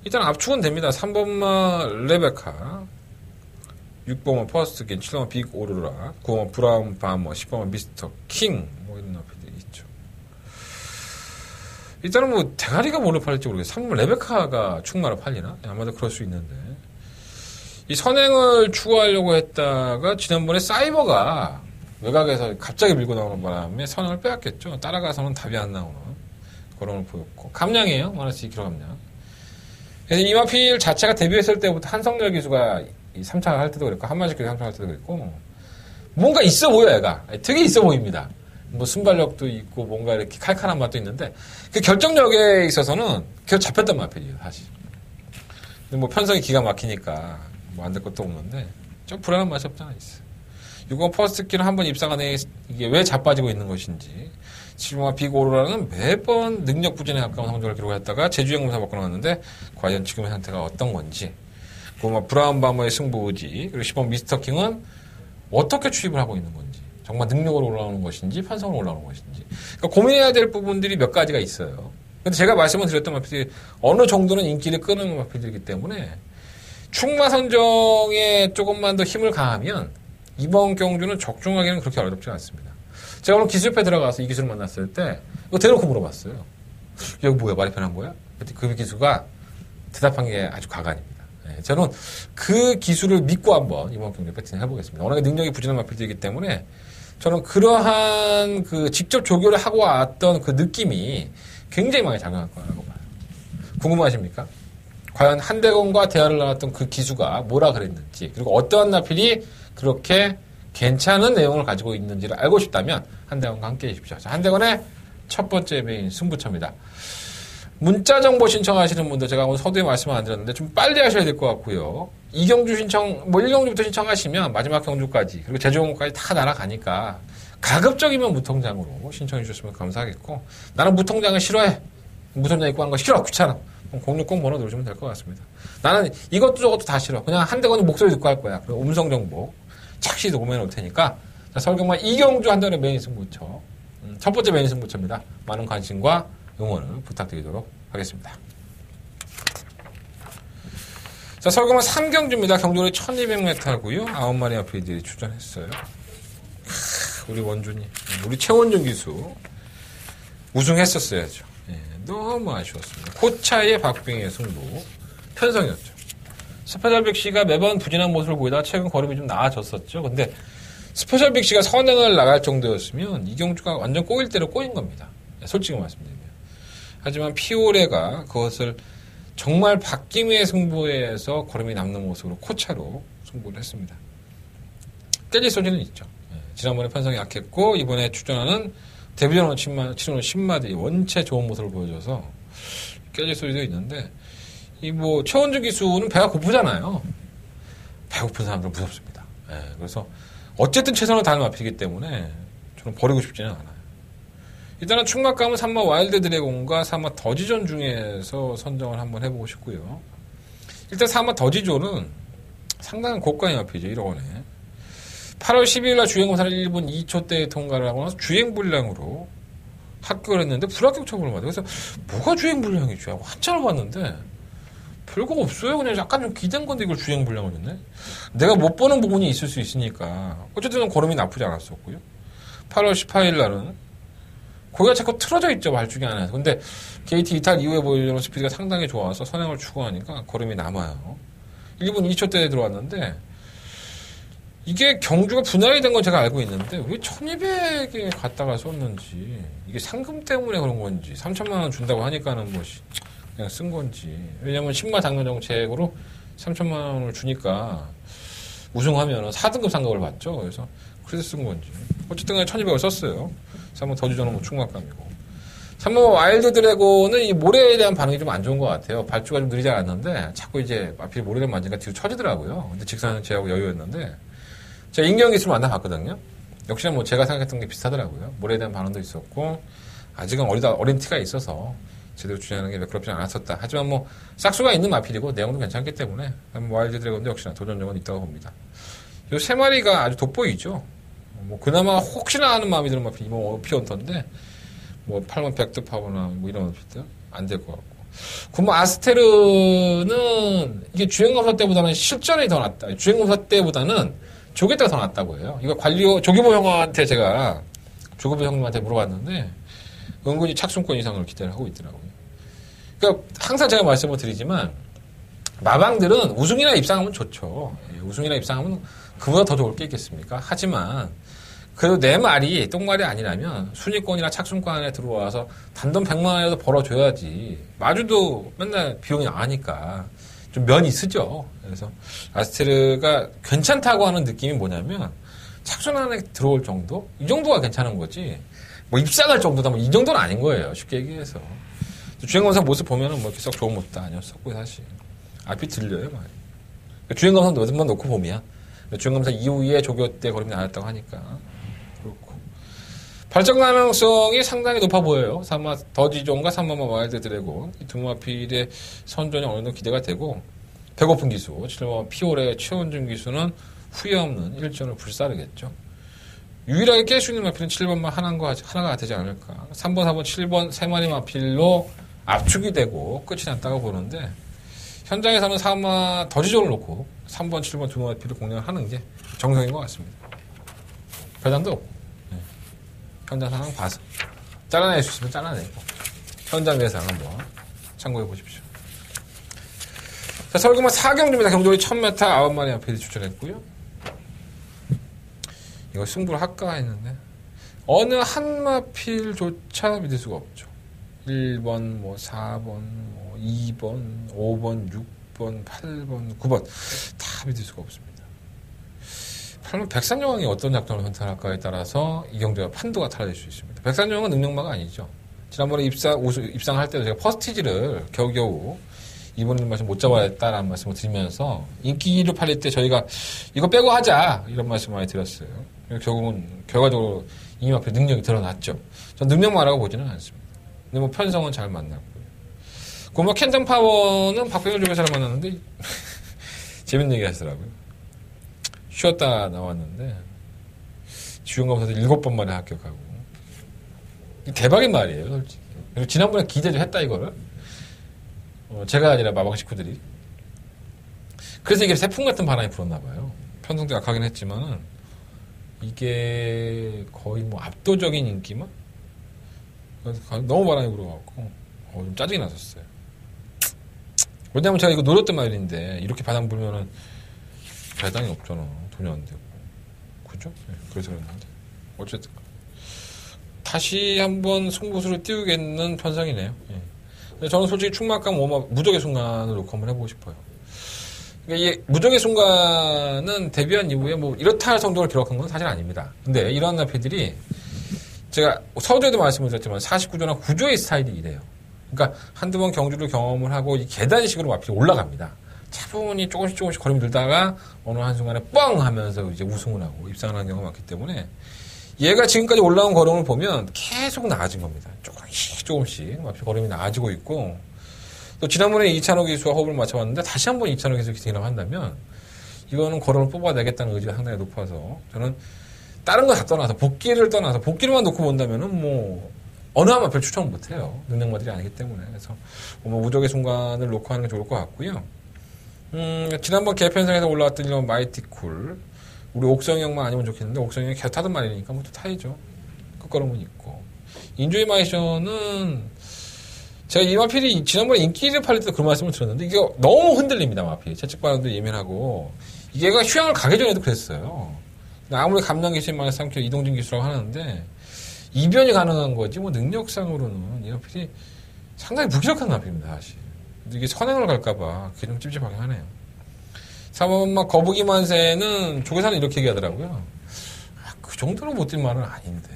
일단 압축은 됩니다. 3번마 레베카, 6번마 퍼스트긴, 7번마 빅 오로라, 9번마 브라운 바머, 10번마 미스터 킹 뭐 이런 마필들이 있죠. 일단은 뭐 대가리가 뭘로 팔릴지 모르겠어요. 3번마 레베카가 충마로 팔리나? 아마도 그럴 수 있는데 이 선행을 추구하려고 했다가 지난번에 사이버가 외곽에서 갑자기 밀고 나오는 바람에 선행을 빼앗겼죠. 따라가서는 답이 안 나오는 그런 걸 보였고 감량이에요. 마이너스 2kg 감량. 그래서 이 마필 자체가 데뷔했을 때부터 한성열 기수가 3차 할 때도 그랬고 한마식 기수 3차 할 때도 그랬고 뭔가 있어 보여 얘가. 되게 있어 보입니다. 뭐 순발력도 있고 뭔가 이렇게 칼칼한 맛도 있는데 그 결정력에 있어서는 계속 잡혔던 마필이에요 사실. 근데 뭐 편성이 기가 막히니까 뭐 안 될 것도 없는데 좀 불안한 맛이 없지 않아 있어. 6번 퍼스트키는 한번 입상 안에 이게 왜 자빠지고 있는 것인지 7번마 빅 오로라는 매번 능력 부진에 가까운 성적을 기록했다가 제주행 검사 받고 나왔는데 과연 지금의 상태가 어떤 건지 9번마 브라운 바머의 승부 의지 그리고 10번 미스터 킹은 어떻게 추입을 하고 있는 건지 정말 능력으로 올라오는 것인지 편성으로 올라오는 것인지 그러니까 고민해야 될 부분들이 몇 가지가 있어요. 근데 제가 말씀을 드렸던 마필들이 어느 정도는 인기를 끄는 마필들이기 때문에 충마 선정에 조금만 더 힘을 가하면 이번 경주는 적중하기는 그렇게 어렵지 않습니다. 제가 오늘 기술패 들어가서 이 기술을 만났을 때 이거 대놓고 물어봤어요. 여기 뭐야? 말이 편한 거야? 그 기수가 대답한 게 아주 과간입니다. 네, 저는 그 기술을 믿고 한번 이번 경주 배팅을 해보겠습니다. 워낙에 능력이 부진한 마필들이기 때문에 저는 그러한 그 직접 조교를 하고 왔던 그 느낌이 굉장히 많이 작용할 거라고 봐요. 궁금하십니까? 과연 한대건과 대화를 나눴던 그 기수가 뭐라 그랬는지 그리고 어떠한 나필이 그렇게 괜찮은 내용을 가지고 있는지를 알고 싶다면 한대건과 함께 해주십시오. 자, 한대건의 첫 번째 메인 승부처입니다. 문자 정보 신청하시는 분들 제가 오늘 서두에 말씀을 안 드렸는데 좀 빨리 하셔야 될 것 같고요. 2경주 신청, 뭐 1경주부터 신청하시면 마지막 경주까지 그리고 제주공까지 다 날아가니까 가급적이면 무통장으로 신청해 주셨으면 감사하겠고 나는 무통장을 싫어해. 무통장 입고 하는 거 싫어. 귀찮아. 060 번호 누르시면 될 것 같습니다. 나는 이것도 저것도 다 싫어. 그냥 한대건이 목소리 듣고 할 거야. 그리고 음성 정보 착시 녹음해 놓을 테니까 자, 서울경마 2경주 한대건의 메인 승부처 첫 번째 메인 승부처입니다. 많은 관심과 응원을 부탁드리도록 하겠습니다. 자, 설금은 3경주입니다. 경주로 1200m고요. 9마리 마필들이 출전했어요. 우리 원준이, 우리 최원준 기수 우승했었어야죠. 예, 너무 아쉬웠습니다. 코차의 박빙의 승부, 편성이었죠. 스페셜 빅시가 매번 부진한 모습을 보이다가 최근 걸음이 좀 나아졌었죠. 근데 스페셜 빅시가 선행을 나갈 정도였으면 이 경주가 완전 꼬일 대로 꼬인 겁니다. 솔직히 말씀드리면. 하지만 피오레가 그것을 정말 박기미의 승부에서 걸음이 남는 모습으로 코차로 승부를 했습니다. 깨질 소지는 있죠. 지난번에 편성이 약했고 이번에 출전하는 데뷔전으로 치르는 10마디 원체 좋은 모습을 보여줘서 깨질 소지도 있는데 이 뭐 최원준 기수는 배가 고프잖아요. 배고픈 사람들은 무섭습니다. 그래서 어쨌든 최선을 다하는 마필이기 때문에 저는 버리고 싶지는 않아요. 일단은 충각감은 3마 와일드 드래곤과 3마 더지존 중에서 선정을 한번 해보고 싶고요. 일단 3마 더지존은 상당한 고가의 마필이죠. 1억 원에. 8월 12일날 주행검사를 1분 2초대에 통과를 하고 나서 주행불량으로 합격을 했는데 불합격 처분을 받아요. 그래서 뭐가 주행불량이지? 하고 한참을 봤는데 별거 없어요. 그냥 약간 좀 기댄 건데 이걸 주행불량을 했네. 내가 못 보는 부분이 있을 수 있으니까 어쨌든 걸음이 나쁘지 않았었고요. 8월 18일날은 고기가 자꾸 틀어져 있죠. 발주기 안에서. 근데 게이트 이탈 이후에 보여주는 스피드가 상당히 좋아서 선행을 추구하니까 걸음이 남아요. 1분 2초대에 들어왔는데 이게 경주가 분할이 된 건 제가 알고 있는데 왜 1200에 갖다가 썼는지 이게 상금 때문에 그런 건지 3천만 원 준다고 하니까는 뭐 그냥 쓴 건지 왜냐면 10마 당면 정책으로 3천만 원을 주니까 우승하면 4등급 상금을 받죠. 그래서 쓴 건지 어쨌든 간에 1200을 썼어요. 3번 더주전은 뭐 충막감이고 3번 와일드 드래곤은 이 모래에 대한 반응이 좀 안 좋은 것 같아요. 발주가 좀 느리지 않았는데 자꾸 이제 앞이 모래를 만지니까 뒤로 처지더라고요. 근데 직선은 제하고 여유였는데 제가 인경 기술을 만나봤거든요. 역시나 뭐 제가 생각했던 게 비슷하더라고요. 모래에 대한 반응도 있었고 아직은 어린 티가 있어서 제대로 주행하는 게 매끄럽지 않았었다. 하지만 뭐 싹수가 있는 마필이고 내용도 괜찮기 때문에 와일드 드래곤도 역시나 도전력은 있다고 봅니다. 이 세 마리가 아주 돋보이죠. 뭐 그나마 혹시나 하는 마음이 드는 마필이 뭐 피언터인데 뭐 8만 100득파거나 뭐 이런 마필들 안 될 것 같고. 그럼 아스테르는 이게 주행검사 때보다는 실전이 더 낫다. 주행검사 때보다는 조교 때가 더 낫다고 해요. 이거 조교보 형한테 제가 조교보 형님한테 물어봤는데 은근히 착순권 이상을 기대를 하고 있더라고요. 그러니까 항상 제가 말씀을 드리지만 마방들은 우승이나 입상하면 좋죠. 우승이나 입상하면 그보다 더 좋을 게 있겠습니까? 하지만 그래도 내 말이 똥말이 아니라면 순위권이나 착순권 안에 들어와서 단돈 100만 원이라도 벌어줘야지. 마주도 맨날 비용이 나가니까 좀 면이 쓰죠. 그래서 아스테르가 괜찮다고 하는 느낌이 뭐냐면 착순 안에 들어올 정도? 이 정도가 괜찮은 거지. 뭐 입상할 정도다. 뭐 이 정도는 아닌 거예요. 쉽게 얘기해서. 주행검사 모습 보면은 뭐 썩 좋은 모습도 아니었었고 사실. 앞이 들려요, 많이. 주행검사 몇 번 놓고 보면 주행검사 이후에 조교 때 걸음이 나왔다고 하니까 그렇고 발전 가능성이 상당히 높아 보여요. 3마 더지존과 3마 와일드 드래곤 이 두 마필의 선전이 어느 정도 기대가 되고 배고픈 기수 7마 피오레 최원준 기수는 후회 없는 일전을 불사르겠죠. 유일하게 깰 수 있는 마필은 7번만 하나가 되지 않을까. 3번, 4번, 7번 세 마리 마필로 압축이 되고 끝이 났다고 보는데 현장에서는 3마 더지존을 놓고 3번, 7번 두 마필을 공략을 하는 게 정석인 것 같습니다. 배당도 없고 현장 상황 봐서 잘라낼 수 있으면 잘라내고 현장 예상 한번 참고해 보십시오. 자, 설금은 4경주입니다. 경주리 1000m 9마리 앞에 추천했고요. 이거 승부를 할까 했는데 어느 한 마필조차 믿을 수가 없죠. 1번, 뭐 4번, 뭐 2번, 5번, 6번, 8번, 9번 다 믿을 수가 없습니다. 8번 백산여왕이 어떤 작전을 선택할까에 따라서 이 경주가 판도가 달라질 수 있습니다. 백산여왕은 능력마가 아니죠. 지난번에 입상할 때도 제가 퍼스티지를 겨우겨우 이번에는 말씀 못 잡아야겠다라는 말씀을 드리면서 인기를 팔릴 때 저희가 이거 빼고 하자 이런 말씀 많이 드렸어요. 결과적으로 이 앞에 능력이 드러났죠. 전 능력만하고 보지는 않습니다. 근데 뭐 편성은 잘 만났고요. 고모 캔장 파워는 박병현 쪽에서 잘 만났는데 재밌는 얘기 하시더라고요. 쉬었다 나왔는데 주연검사도 7번 만에 합격하고 대박인 말이에요, 솔직히. 그리고 지난번에 기대 좀 했다 이거를. 제가 아니라 마방 식구들이. 그래서 이게 태풍 같은 바람이 불었나 봐요. 편성도 약하긴 했지만은 이게 거의 뭐 압도적인 인기만? 그래서 너무 바람이 불어갖고 좀 짜증이 났었어요. 왜냐면 제가 이거 노렸던 말인데 이렇게 바람 불면은 배당이 없잖아. 돈이 안 되고. 그죠? 네, 그래서 그랬는데 어쨌든 다시 한번 승부수를 띄우겠는 편성이네요. 예. 근데 저는 솔직히 충막감 무적의 순간을 놓고 한번 해보고 싶어요. 그러니까 이 무적의 순간은 데뷔한 이후에 뭐 이렇다 할 정도를 기록한 건 사실 아닙니다. 근데 이런 나피들이 제가 서두에도 말씀을 드렸지만 49조나 9조의 스타일이 이래요. 그러니까 한두 번 경주를 경험을 하고 이 계단식으로 마필이 올라갑니다. 차분히 조금씩 걸음이 들다가 어느 한순간에 뻥 하면서 이제 우승을 하고 입상을 하는 경우가 많기 때문에 얘가 지금까지 올라온 걸음을 보면 계속 나아진 겁니다. 조금씩 마필 걸음이 나아지고 있고 또 지난번에 이찬호 기수와 호흡을 맞춰봤는데 다시 한번 이찬호 기수 기승이라고 한다면 이거는 걸음을 뽑아내겠다는 의지가 상당히 높아서 저는 다른 거 다 떠나서 복귀를만 놓고 본다면은 뭐 어느 한 마필 추천 못해요. 능력마들이 아니기 때문에. 그래서 뭐 무적의 순간을 놓고 하는 게 좋을 것 같고요. 지난번 개편상에서 올라왔던 이런 마이티쿨 우리 옥성이 형만 아니면 좋겠는데 옥성이 형이 계속 타던 말이니까 뭐 또 타이죠. 끝걸음은 있고 인조이 마이션은 제가 이 마필이 지난번에 인기를 팔릴 때 그런 말씀을 드렸는데 이게 너무 흔들립니다. 마필 채찍 반응도 예민하고 이게가 휴양을 가기 전에도 그랬어요. 아무리 감량 기술이 많이 삼켜 이동진 기수라고 하는데 이변이 가능한 거지 뭐 능력상으로는 이 마필이 상당히 무기력한 마필입니다. 사실 이게 선행을 갈까봐 그게 좀 찝찝하긴 하네요. 3번 거북이 만세는 조계사는 이렇게 얘기하더라고요. 그 정도로 못 뛴 말은 아닌데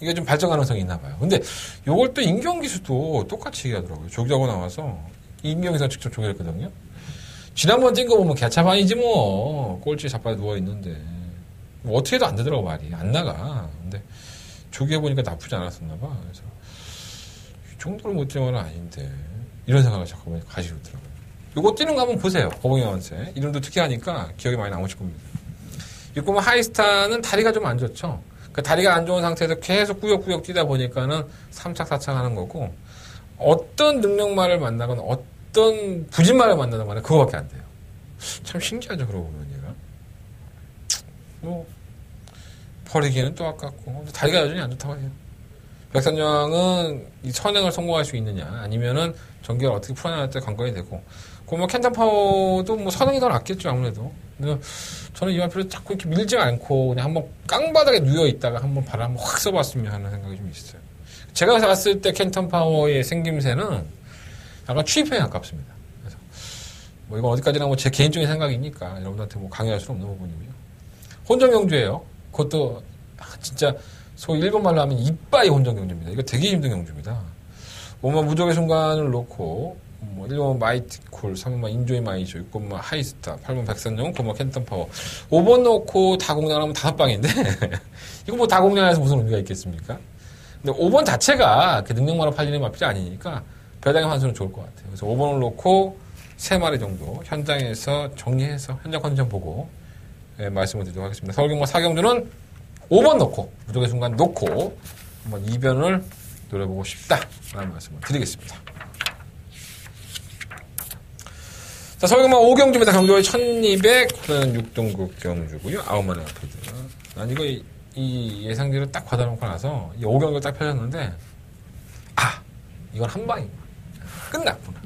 이게 좀 발전 가능성이 있나 봐요. 근데 요걸 또 임경 기수도 똑같이 얘기하더라고요. 조기하고 나와서 임경기사 직접 조기했거든요. 지난번 뛴 거 보면 개차반이지 뭐 꼴찌 자빠져 누워있는데 뭐 어떻게 해도 안 되더라고 말이 안 나가. 근데 조기해보니까 나쁘지 않았었나 봐. 그래서 이 정도로 못 뛰는 건 아닌데 이런 생각을 자꾸 가지고 있더라고요. 요거 뛰는 거 한번 보세요. 거북이만세 이름도 특이하니까 기억이 많이 남으실 겁니다. 이거 하이스타는 다리가 좀 안 좋죠. 그 다리가 안 좋은 상태에서 계속 꾸역꾸역 뛰다 보니까는 3착 4착 하는 거고 어떤 능력말을 만나거나 어떤 부진말을 만나든 간에 그거밖에 안 돼요. 참 신기하죠. 그러고 보면 얘가 뭐 버리기에는 또 아깝고 다리가 여전히 안 좋다고 해요. 백선영은 이 선행을 성공할 수 있느냐 아니면은 전개를 어떻게 풀어나갈 때 관건이 되고 그 뭐 캔탄 파워도 뭐 선행이 더 낫겠죠 아무래도. 근데 저는 이 마필을 자꾸 이렇게 밀지 않고 그냥 한번 깡바닥에 누워 있다가 한번 바람 한번 확 써봤으면 하는 생각이 좀 있어요. 제가 봤을 때 캔탄 파워의 생김새는 약간 취입형에 가깝습니다. 그래서 뭐 이건 어디까지나 뭐 제 개인적인 생각이니까 여러분한테 뭐 강요할 수는 없는 부분이고요. 혼전경주예요. 그것도 진짜 소위 일본 말로 하면 이빠이 혼전경주입니다. 이거 되게 힘든 경주입니다. 5번 무적의 순간을 놓고 뭐 1번 마이티쿨, 3번 인조이 마이쇼, 6번 하이스타, 8번 백선영, 9번 캔턴 파워. 5번 놓고 다 공략하면 5방인데 이거 뭐 다 공략해서 무슨 의미가 있겠습니까? 근데 5번 자체가 그 능력만으로 팔리는 마필이 아니니까 배당의 환수는 좋을 것 같아요. 그래서 5번을 놓고 3마리 정도 현장에서 정리해서 현장 컨디션 보고 말씀을 드리도록 하겠습니다. 서울경마 사경주는 5번 놓고 무적의 순간 놓고 한번 이변을 노려보고 싶다라는 말씀을 드리겠습니다. 자, 서울경마 5경주입니다. 경주의 1200, 6등급 경주고요. 9마리 아피드. 난 이거 이 예상대로 딱 받아놓고 나서 이 5경주를 딱 펴졌는데 이건 한 방이구나. 끝났구나.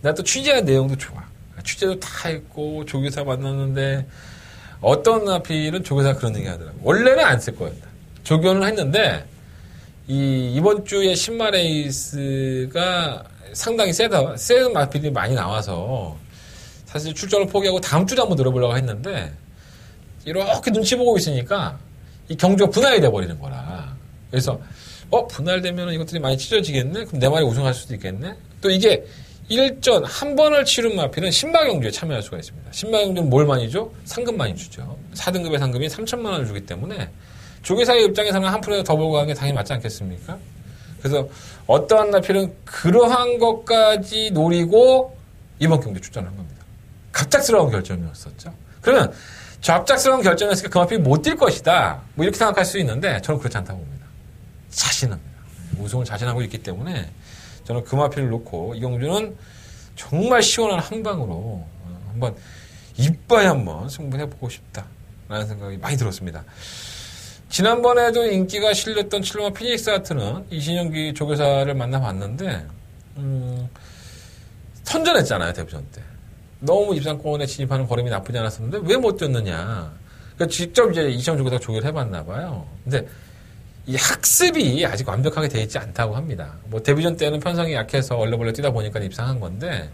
나 또 취재한 내용도 좋아. 취재도 다 했고 조교사 만났는데 어떤 나필은 조교사가 그런 얘기 하더라고. 원래는 안 쓸 거였다. 조교는 했는데 이번 주에 신마레이스가 상당히 센 마필이 많이 나와서 사실 출전을 포기하고 다음 주에 한번 들어보려고 했는데 이렇게 눈치 보고 있으니까 이 경주가 분할이 돼버리는 거라. 그래서 분할되면 이것들이 많이 찢어지겠네? 그럼 내 말이 우승할 수도 있겠네? 또 이게 일전 한 번을 치른 마필은 신마경주에 참여할 수가 있습니다. 신마경주는 뭘 많이 줘? 상금 많이 주죠. 4등급의 상금이 3천만 원을 주기 때문에 조교사의 입장에서는 한 프로에 더 보고 가는 게 당연히 맞지 않겠습니까? 그래서 어떠한 나필은 그러한 것까지 노리고 이번 경기에 출전한 겁니다. 갑작스러운 결정이었었죠. 그러면 갑작스러운 결정이었으니까 그 마필이 못 뛸 것이다. 뭐 이렇게 생각할 수 있는데 저는 그렇지 않다고 봅니다. 자신합니다. 우승을 자신하고 있기 때문에 저는 금화피를 놓고 이경주는 정말 시원한 한방으로 한번 이빠이 한번 승부해보고 싶다라는 생각이 많이 들었습니다. 지난번에도 인기가 실렸던 7번 피닉스 하트는 이신영기 조교사를 만나봤는데 선전했잖아요. 데뷔전 때. 너무 입상권에 진입하는 걸음이 나쁘지 않았었는데 왜 못 뛰었느냐. 그러니까 직접 이제 이신영 조교사가 조교를 해봤나 봐요. 근데 이 학습이 아직 완벽하게 돼 있지 않다고 합니다. 뭐 데뷔전 때는 편성이 약해서 얼레벌레 뛰다 보니까 입상한 건데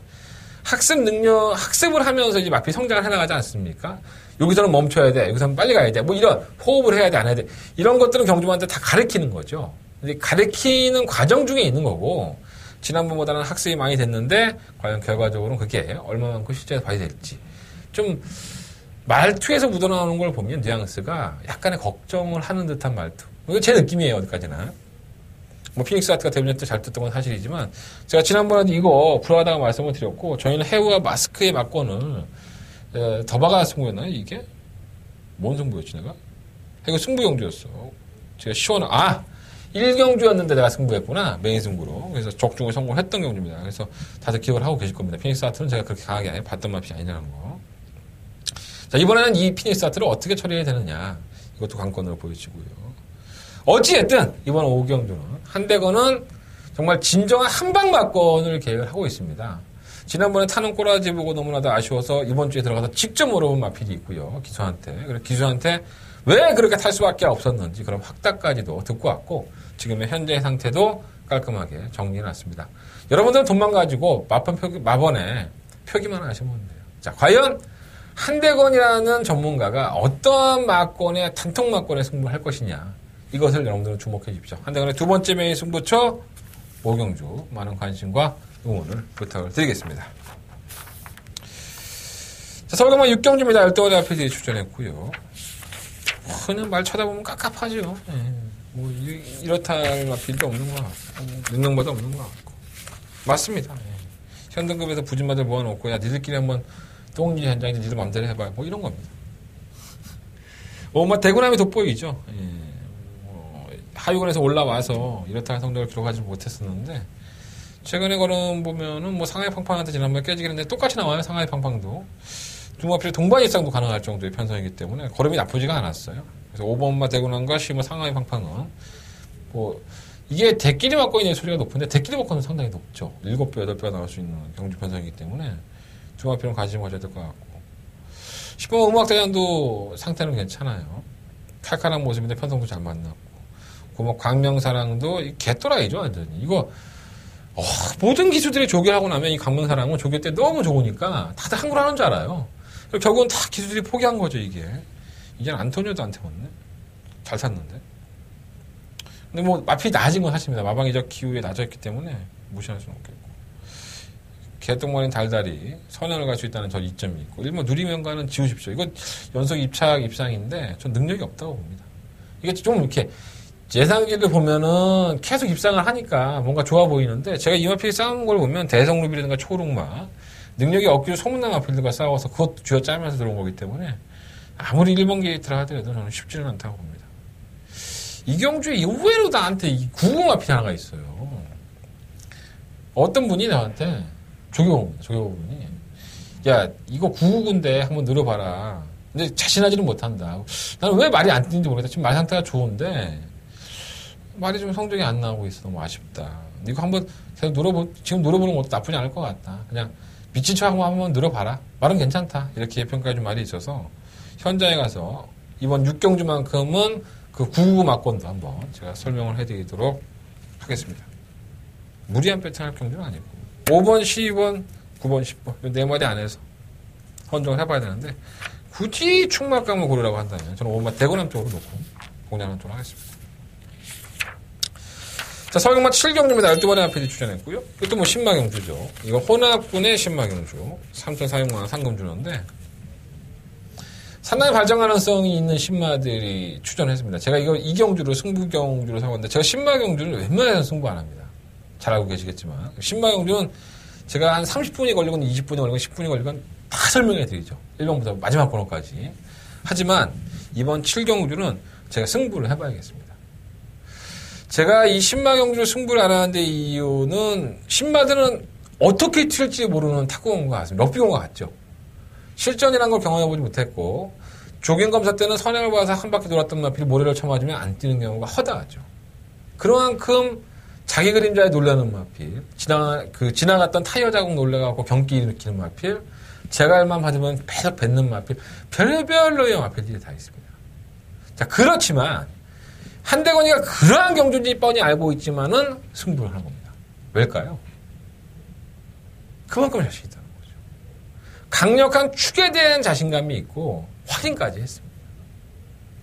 학습을 하면서 이제 마피 성장을 해나가지 않습니까? 여기서는 멈춰야 돼. 여기서는 빨리 가야 돼. 뭐 이런 호흡을 해야 돼, 안 해야 돼. 이런 것들은 경주마한테 다 가르치는 거죠. 근데 가르치는 과정 중에 있는 거고 지난번보다는 학습이 많이 됐는데 과연 결과적으로는 그게 얼마만큼 실제로 발휘 될지 좀 말투에서 묻어나오는 걸 보면 뉘앙스가 약간의 걱정을 하는 듯한 말투. 이거 제 느낌이에요, 어디까지나. 뭐 피닉스 하트가 데뷔전 때 잘 떴던 건 사실이지만 제가 지난번에도 이거 불화하다가 말씀을 드렸고 저희는 해우와 마스크의 막권을 더바가 승부였나요? 이게? 뭔 승부였지 내가? 이거 승부경주였어. 제가 시원한 1경주였는데 내가 승부했구나. 메인 승부로. 그래서 적중을 성공했던 경주입니다. 그래서 다들 기억을 하고 계실 겁니다. 피닉스 하트는 제가 그렇게 강하게 봤던 맛이 아니라는 거. 자, 이번에는 이 피닉스 하트를 어떻게 처리해야 되느냐. 이것도 관건으로 보여지고요. 어찌됐든 이번 5경주는 한대건은 정말 진정한 한방막건을 계획을 하고 있습니다. 지난번에 타는 꼬라지 보고 너무나도 아쉬워서 이번 주에 들어가서 직접 물어본 마필이 있고요. 기수한테. 그래서 기수한테 왜 그렇게 탈 수밖에 없었는지 그런 확답까지도 듣고 왔고 지금의 현재 상태도 깔끔하게 정리해놨습니다. 여러분들은 돈만 가지고 마번에 표기만 하시면 돼요. 자, 과연 한대건이라는 전문가가 어떠한 막건의 단통 막건에 승부할 것이냐. 이것을 여러분들은 주목해 주십시오. 한대건의 두 번째 메인 승부처 5경주 많은 관심과 응원을 부탁을 드리겠습니다. 자, 서울경마 6경주입니다. 열도원의 앞에 출전했고요. 그냥 말 쳐다보면 깝깝하죠. 예. 뭐 이렇다 할 필요도 없는 것 같고 능력보다 없는 것 같고 맞습니다. 예. 현등급에서 부진마들 모아놓고 야 니들끼리 한번 똥지 현장에서 니들 맘대로 해봐 뭐 이런 겁니다. 뭐 대구남이 돋보이죠. 예. 하위권에서 올라와서 이렇다 할 성적을 기록하지 못했었는데 최근에 걸음 보면은 뭐 상하이 팡팡한테 지난번에 깨지긴 했는데 똑같이 나와요. 상하이 팡팡도 중마필 동반 입상도 가능할 정도의 편성이기 때문에 걸음이 나쁘지가 않았어요. 그래서 5번마 대구남과 10번 상하이 팡팡은 뭐 이게 대끼리 막권의 소리가 높은데 대끼리 막권은 상당히 높죠. 7배, 8배가 나올 수 있는 경주 편성이기 때문에 중마필은 관심 가져야 될 것 같고 10번 음악대장도 상태는 괜찮아요. 칼칼한 모습인데 편성도 잘 만났고 뭐 광명사랑도 개또라이죠 완전히. 이거 모든 기수들이 조교하고 나면 이 광명사랑은 조교 때 너무 좋으니까 다들 한글 하는 줄 알아요. 결국은 다 기수들이 포기한 거죠 이게. 이제는 안토니오도 안 태웠네. 잘 샀는데. 근데 뭐 마필이 낮은 건 사실입니다. 마방이적 기후에 낮아있기 때문에 무시할 수는 없겠고. 개똥머리는 달달이 선언을 갈 수 있다는 저 이점이 있고 일본 누리면가는 지우십시오. 이거 연속 입상인데 전 능력이 없다고 봅니다. 이게 좀 이렇게 예상기를 보면은 계속 입상을 하니까 뭔가 좋아 보이는데 제가 이 마필이 싸운 걸 보면 대성루비라든가 초록마 능력이 억지로 소문난 마필들과 싸워서 그것도 쥐어짜면서 들어온 거기 때문에 아무리 1번 게이트를 하더라도 저는 쉽지는 않다고 봅니다. 이경주에 의외로 나한테 이 99 마필 하나가 있어요. 어떤 분이 나한테 조교분이 야 이거 999인데 한번 늘어봐라. 근데 자신하지는 못한다. 나는 왜 말이 안 듣는지 모르겠다. 지금 말 상태가 좋은데 말이 좀 성적이 안 나오고 있어. 너무 아쉽다. 이거 한번 지금 늘어보는 것도 나쁘지 않을 것 같다. 그냥 미친 척하고 한번 늘어봐라. 말은 괜찮다. 이렇게 평가해준 말이 있어서 현장에 가서 이번 6경주만큼은 그 999 막권도 한번 제가 설명을 해드리도록 하겠습니다. 무리한 배팅할 경주는 아니고 5번, 12번, 9번, 10번 네 마디 안에서 선정을 해봐야 되는데 굳이 충막감을 고르라고 한다면 저는 5번만 대구남 쪽으로 놓고 공략하는 쪽으로 하겠습니다. 자, 서울경마 7경주입니다. 12번의 앞에 출전했고요. 이것도 뭐 신마경주죠. 이거 혼합군의 신마경주. 3,400만원 상금주는데 상당히 발전 가능성이 있는 신마들이 출전했습니다. 제가 이거 이경주로 승부경주로 사봤는데 제가 신마경주를 웬만해서는 승부 안 합니다. 잘 알고 계시겠지만 신마경주는 제가 한 30분이 걸리건 20분이 걸리건 10분이 걸리건 다 설명해 드리죠. 1번부터 마지막 번호까지. 하지만 이번 7경주는 제가 승부를 해봐야겠습니다. 제가 이 신마 경주를 승부를 안 하는데 이유는 신마들은 어떻게 튈지 모르는 탁구공인 것 같습니다. 럭비공 것 같죠. 실전이란 걸 경험해보지 못했고 조깅 검사 때는 선행을 봐서 한 바퀴 돌았던 마필이 모래를 쳐맞으면 안 뛰는 경우가 허다하죠. 그만큼 자기 그림자에 놀라는 마필, 지나갔던 타이어 자국 놀래갖고 경기 일으키는 마필, 제갈만 받으면 계속 뱉는 마필, 별별로의 마필들이 다 있습니다. 자, 그렇지만 한대건이가 그러한 경주인지 뻔히 알고 있지만은 승부를 하는 겁니다. 왜일까요? 그만큼 자신이 있다는 거죠. 강력한 축에 대한 자신감이 있고 확인까지 했습니다.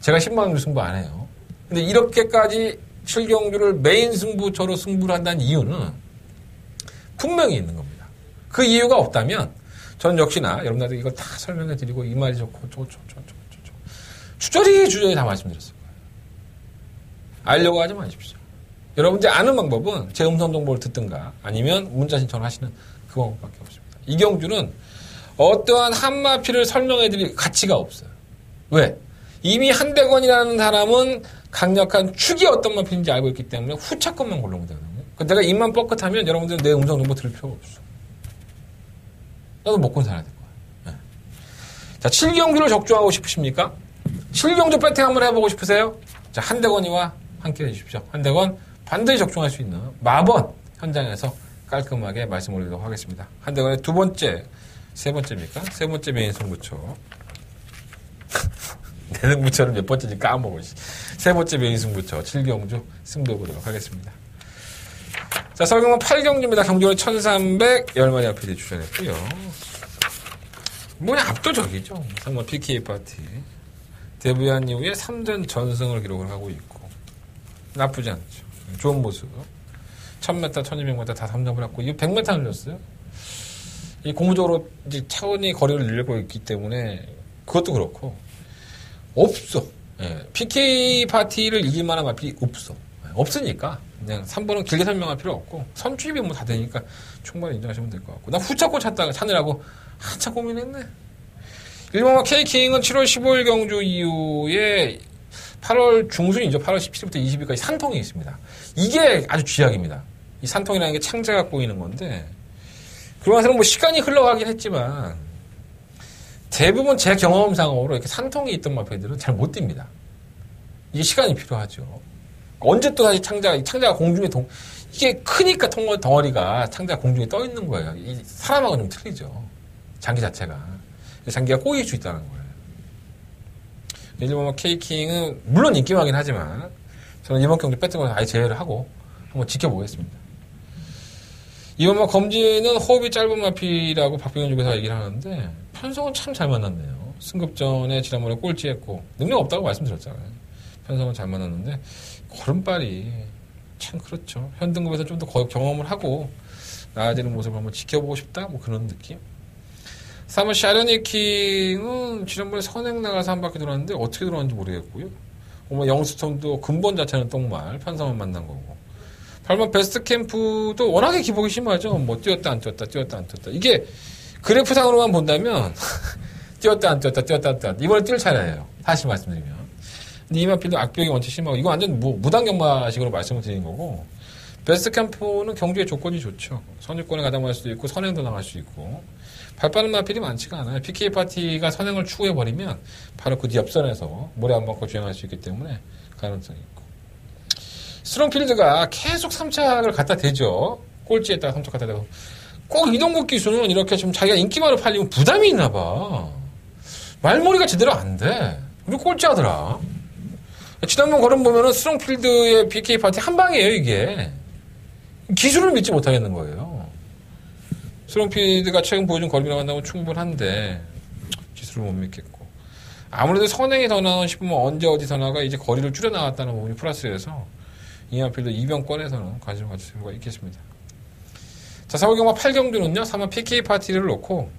제가 10만원 승부 안 해요. 근데 이렇게까지 7경주를 메인 승부처로 승부를 한다는 이유는 분명히 있는 겁니다. 그 이유가 없다면 저는 역시나 여러분들한테 이걸 다 설명해 드리고 이 말이 좋고 주저리 다 말씀드렸을 거예요. 알려고 하지 마십시오. 여러분들이 아는 방법은 제 음성 정보를 듣든가 아니면 문자 신청을 하시는 그 방법밖에 없습니다. 이 경주는 어떠한 한마피를 설명해 드릴 가치가 없어요. 왜? 이미 한대건이라는 사람은 강력한 축이 어떤 마필인지 알고 있기 때문에 후차권만 고르면 되거든요. 내가 입만 뻐끗하면 여러분들은 내 음성 정보 들을 필요가 없어. 나도 먹고 살아야 될 거야. 네. 자, 7경주를 적중하고 싶으십니까? 7경주 배팅 한번 해보고 싶으세요? 자, 한대건이와 함께 해주십시오. 한대건 반드시 적중할 수 있는 마번 현장에서 깔끔하게 말씀 올리도록 하겠습니다. 한대건의 두 번째, 세 번째입니까? 세 번째 메인 승부처. 내 승부처는 몇 번째인지 까먹어. 세 번째 메인 승부처 7경주 승부해 보도록 하겠습니다. 자, 서경은 8경주입니다. 경주는 1300 10마리 앞에 출전했고요. 뭐냐 압도적이죠. 3번 PK 파티. 데뷔한 이후에 3전 전승을 기록을 하고 있고 나쁘지 않죠. 좋은 모습. 1000m, 1200m 다 3점을 했고 이거 100m 늘렸어요. 이 고무적으로 이제 차원이 거리를 늘리고 있기 때문에 그것도 그렇고 없어. 예, PK 파티를 이길 만한 마필이 없어. 없으니까 그냥 3번은 길게 설명할 필요 없고 선취입이 뭐 다 되니까 충분히 인정하시면 될 것 같고 나 후차권 찾느라고 한참 고민했네. 일본마 K킹은 7월 15일 경주 이후에 8월 중순이죠. 8월 17일부터 20일까지 산통이 있습니다. 이게 아주 쥐약입니다. 이 산통이라는 게 창자가 꼬이는 건데 그러면서는 뭐 시간이 흘러가긴 했지만 대부분 제 경험상으로 이렇게 산통이 있던 마필들은 잘 못 뜁니다. 이게 시간이 필요하죠. 언제 또 다시 창자가 공중에 이게 크니까 덩어리가 창자가 공중에 떠 있는 거예요. 이 사람하고는 좀 틀리죠. 장기 자체가. 장기가 꼬일 수 있다는 거예요. 일본 K킹은 물론 인기왕이긴 하지만 저는 이번 경기 배팅을 아예 제외를 하고 한번 지켜보겠습니다. 이번 검진은 호흡이 짧은 마피라고 박병현 주교사가 얘기를 하는데 편성은 참 잘 만났네요. 승급전에 지난번에 꼴찌했고 능력 없다고 말씀드렸잖아요. 편성은 잘 만났는데 걸음발이 참 그렇죠. 현등급에서 좀 더 경험을 하고 나아지는 모습을 한번 지켜보고 싶다 뭐 그런 느낌. 3번 샤르니킹은 지난번에 선행 나가서 한 바퀴 돌았는데 어떻게 돌았는지 모르겠고요. 5번 영스톤도 근본 자체는 똥말 편성을 만난 거고 8번 베스트 캠프도 워낙에 기복이 심하죠. 뭐 뛰었다 안 뛰었다 이게 그래프상으로만 본다면 뛰었다 안 뛰었다 이번에 뛸 차례예요. 사실 말씀드리면 근데 이마필도 악벽이 원체 심하고 이거 완전 무단경마식으로 말씀을 드린 거고 베스트 캠프는 경주의 조건이 좋죠. 선유권에 가담할 수도 있고 선행도 나갈 수 있고 발빠른 마필이 많지가 않아요. PK 파티가 선행을 추구해버리면 바로 그 옆선에서 모래 안 받고 주행할 수 있기 때문에 가능성이 있고 스트롱필드가 계속 3착을 갖다 대죠. 꼴찌에다가 3착 갖다 대고 꼭 이동국 기수는 이렇게 좀 자기가 인기만으로 팔리면 부담이 있나 봐. 말머리가 제대로 안 돼. 우리 꼴찌하더라. 지난번 걸음 보면은 스트롱필드의 PK 파티 한 방이에요 이게. 기술을 믿지 못하겠는 거예요. 스트롱필드가 최근 보여준 걸음이라고 한다면 충분한데 기술을 못 믿겠고 아무래도 선행이 더 나온 싶으면 언제 어디서 나가 이제 거리를 줄여 나갔다는 부분이 플러스여서 이마필드 이병권에서는 관심을 가질 필요가 있겠습니다. 자, 4월 경마 8경주는요 3번 PK 파티를 놓고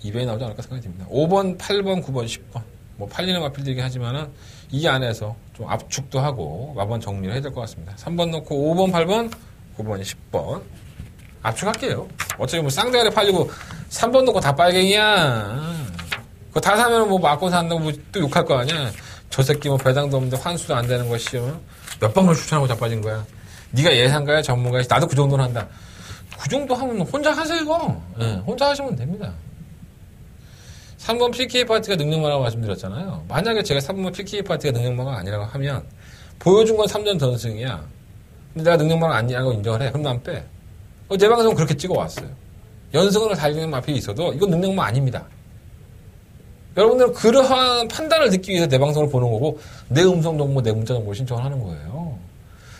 2배에 나오지 않을까 생각이 듭니다. 5번, 8번, 9번, 10번 뭐 팔리는 마필들이긴 하지만은 이 안에서 좀 압축도 하고 마번 정리를 해야 될 것 같습니다. 3번 놓고 5번, 8번, 9번, 10번 압축할게요. 어차피 뭐 쌍대가리 팔리고 3번 놓고 다 빨갱이야. 그거 다 사면 뭐 맞고 산다고 뭐 또 욕할 거 아니야. 저 새끼 뭐 배당도 없는데 환수도 안 되는 것이 몇 번을 추천하고 자빠진 거야. 네가 예상가야 전문가야. 나도 그 정도는 한다. 그 정도 하면 혼자 하세요. 네, 혼자 하시면 됩니다. 3번 PK 파티가 능력마라고 말씀드렸잖아요. 만약에 제가 3번 PK 파티가 능력마가 아니라고 하면 보여준 건 3전 전승이야. 근데 내가 능력마가 아니라고 인정을 해. 그럼 난 빼. 내 방송은 그렇게 찍어왔어요. 연승을 달리는 마필이 있어도 이건 능력마 아닙니다. 여러분들은 그러한 판단을 듣기 위해서 내 방송을 보는 거고 내 음성 정보, 내 문자 정보를 신청을 하는 거예요.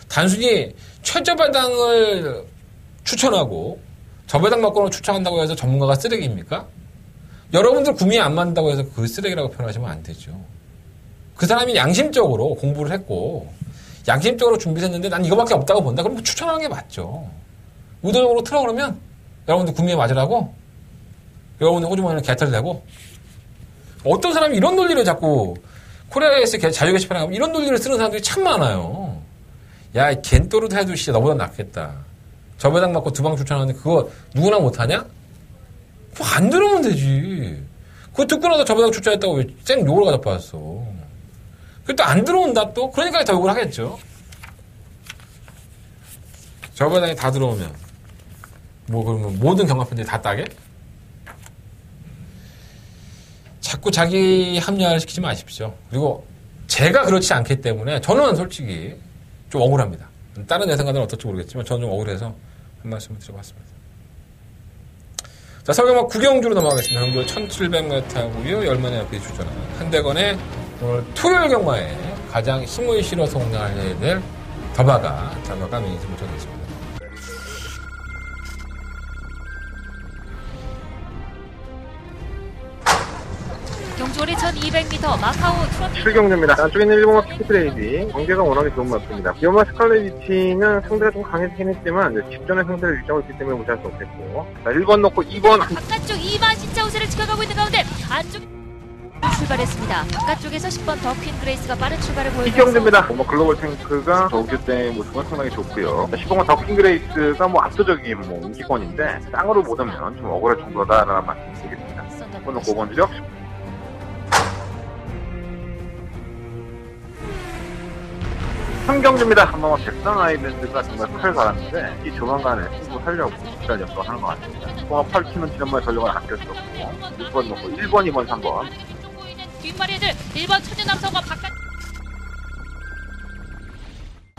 단순히 최저배당을 추천하고 저배당 막권을 추천한다고 해서 전문가가 쓰레기입니까? 여러분들 구미에 안 맞는다고 해서 그 쓰레기라고 표현하시면 안 되죠. 그 사람이 양심적으로 공부를 했고 양심적으로 준비를 했는데 난 이거밖에 없다고 본다. 그럼 추천하는 게 맞죠. 의도적으로 틀어 그러면 여러분들 구미에 맞으라고 여러분들 호주머니는 개털 대고 어떤 사람이 이런 논리를 자꾸 코리아에서 자유 게시판에 가면 이런 논리를 쓰는 사람들이 참 많아요. 야, 겐또르도 해도 진짜 너보다 낫겠다. 저배당 맞고 두 방 추천하는데 그거 누구나 못하냐? 그거 안 들으면 되지. 그거 듣고 나서 저배당 추천했다고 왜 쌩 욕을 갖다 받았어. 그게 또 안 들어온다 또? 그러니까 더 욕을 하겠죠. 저배당이 다 들어오면 뭐 그러면 모든 경합편들이 다 따게? 자꾸 자기 합리화를 시키지 마십시오. 그리고 제가 그렇지 않기 때문에 저는 솔직히 좀 억울합니다. 다른 예상가들은 어떨지 모르겠지만 저는 좀 억울해서 한 말씀을 드려봤습니다. 자, 설경막 구경주로 넘어가겠습니다. 경주 1700m고요. 10만의 앞에 주전한 한대건의 오늘 토요일 경마에 가장 힘을 실어서 공략해야 될 더바가 메인에서 묻혀졌습니다. 경주월의 1200m 마카오 트로피 7경주입니다. 안쪽에 있는 일본어 피트레이디 경계가 워낙에 좋은 마트입니다. 이어마 스칼렛리티는 상대가 좀 강해지긴 했지만 직전의 상대를 일정을 했기 때문에 무시할 수 없겠고 자 1번 넣고 2번 바깥쪽 2번 신차 우세를 지켜가고 있는 가운데 안쪽 출발했습니다. 바깥쪽에서 10번 더퀸 그레이스가 빠른 출발을 보여주면서 이경주입니다. 글로벌 탱크가 저우교 때 모습은 상당히 좋고요. 10번은 더퀸 그레이스가 압도적인 인기권인데 쌍으로 보다면 좀 억울할 정도다라는 말씀드리겠습니다. 10번 넣고 5번 주력 3경주입니다. 한번 백상 아일랜드가 정말 칼 갈았는데 이 조만간에 승부하려고 기간 역성을 하는 것 같습니다. 통합 8키는 지난번에 전력을 아낄 수 없고 6번 놓고 1번, 2번, 3번 뒷머리들 1번 천연남성과 바깥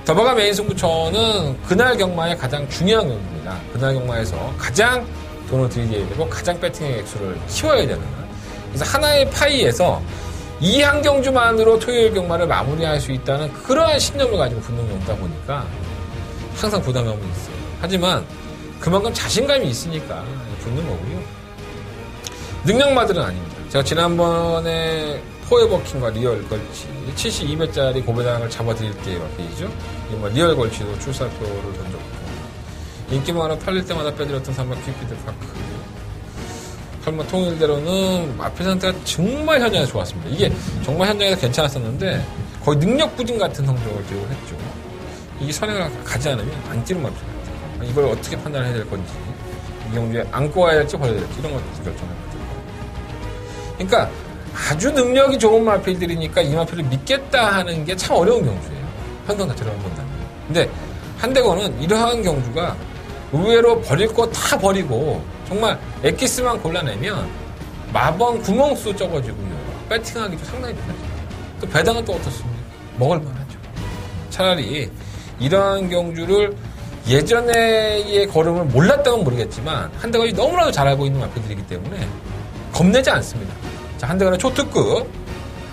더바가 메인 승부처는 그날 경마의 가장 중요한 경기입니다. 그날 경마에서 가장 돈을 들이게 되고 가장 배팅의 액수를 키워야 되는 그래서 하나의 파이에서 이 한 경주만으로 토요일 경마를 마무리할 수 있다는 그러한 신념을 가지고 붙는 경우다 보니까 항상 부담감이 있어요. 하지만 그만큼 자신감이 있으니까 붙는 거고요. 능력마들은 아닙니다. 제가 지난번에 포에버킹과 리얼 걸치 72배짜리 고배당을 잡아드릴게요 페이지죠. 리얼 걸치도 출사표를 던졌고 인기 많아 팔릴 때마다 빼드렸던 3번 퀴피드 파크 설마 통일대로는 앞에 상태가 정말 현장에서 좋았습니다. 이게 정말 현장에서 괜찮았었는데 거의 능력 부진 같은 성적을 기록을 했죠. 이게 선행을 가지 않으면 안 뛰는 마필 같아요. 이걸 어떻게 판단해야 될 건지 이 경주에 안고 와야 될지 버려야 될지 이런 것도 결정해야 돼요. 그러니까 아주 능력이 좋은 마필들이니까 이 마필을 믿겠다 하는 게 참 어려운 경주예요. 현상 자체를 본다면. 근데 한대건은 이러한 경주가 의외로 버릴 거 다 버리고 정말 엑기스만 골라내면 마번 구멍수 적어지고요. 배팅하기도 상당히 편하죠. 또 배당은 또 어떻습니까? 먹을만하죠. 차라리 이러한 경주를 예전의 걸음을 몰랐다면 모르겠지만 한대건이 너무나도 잘 알고 있는 마필들이기 때문에 겁내지 않습니다. 자, 한대건의 초특급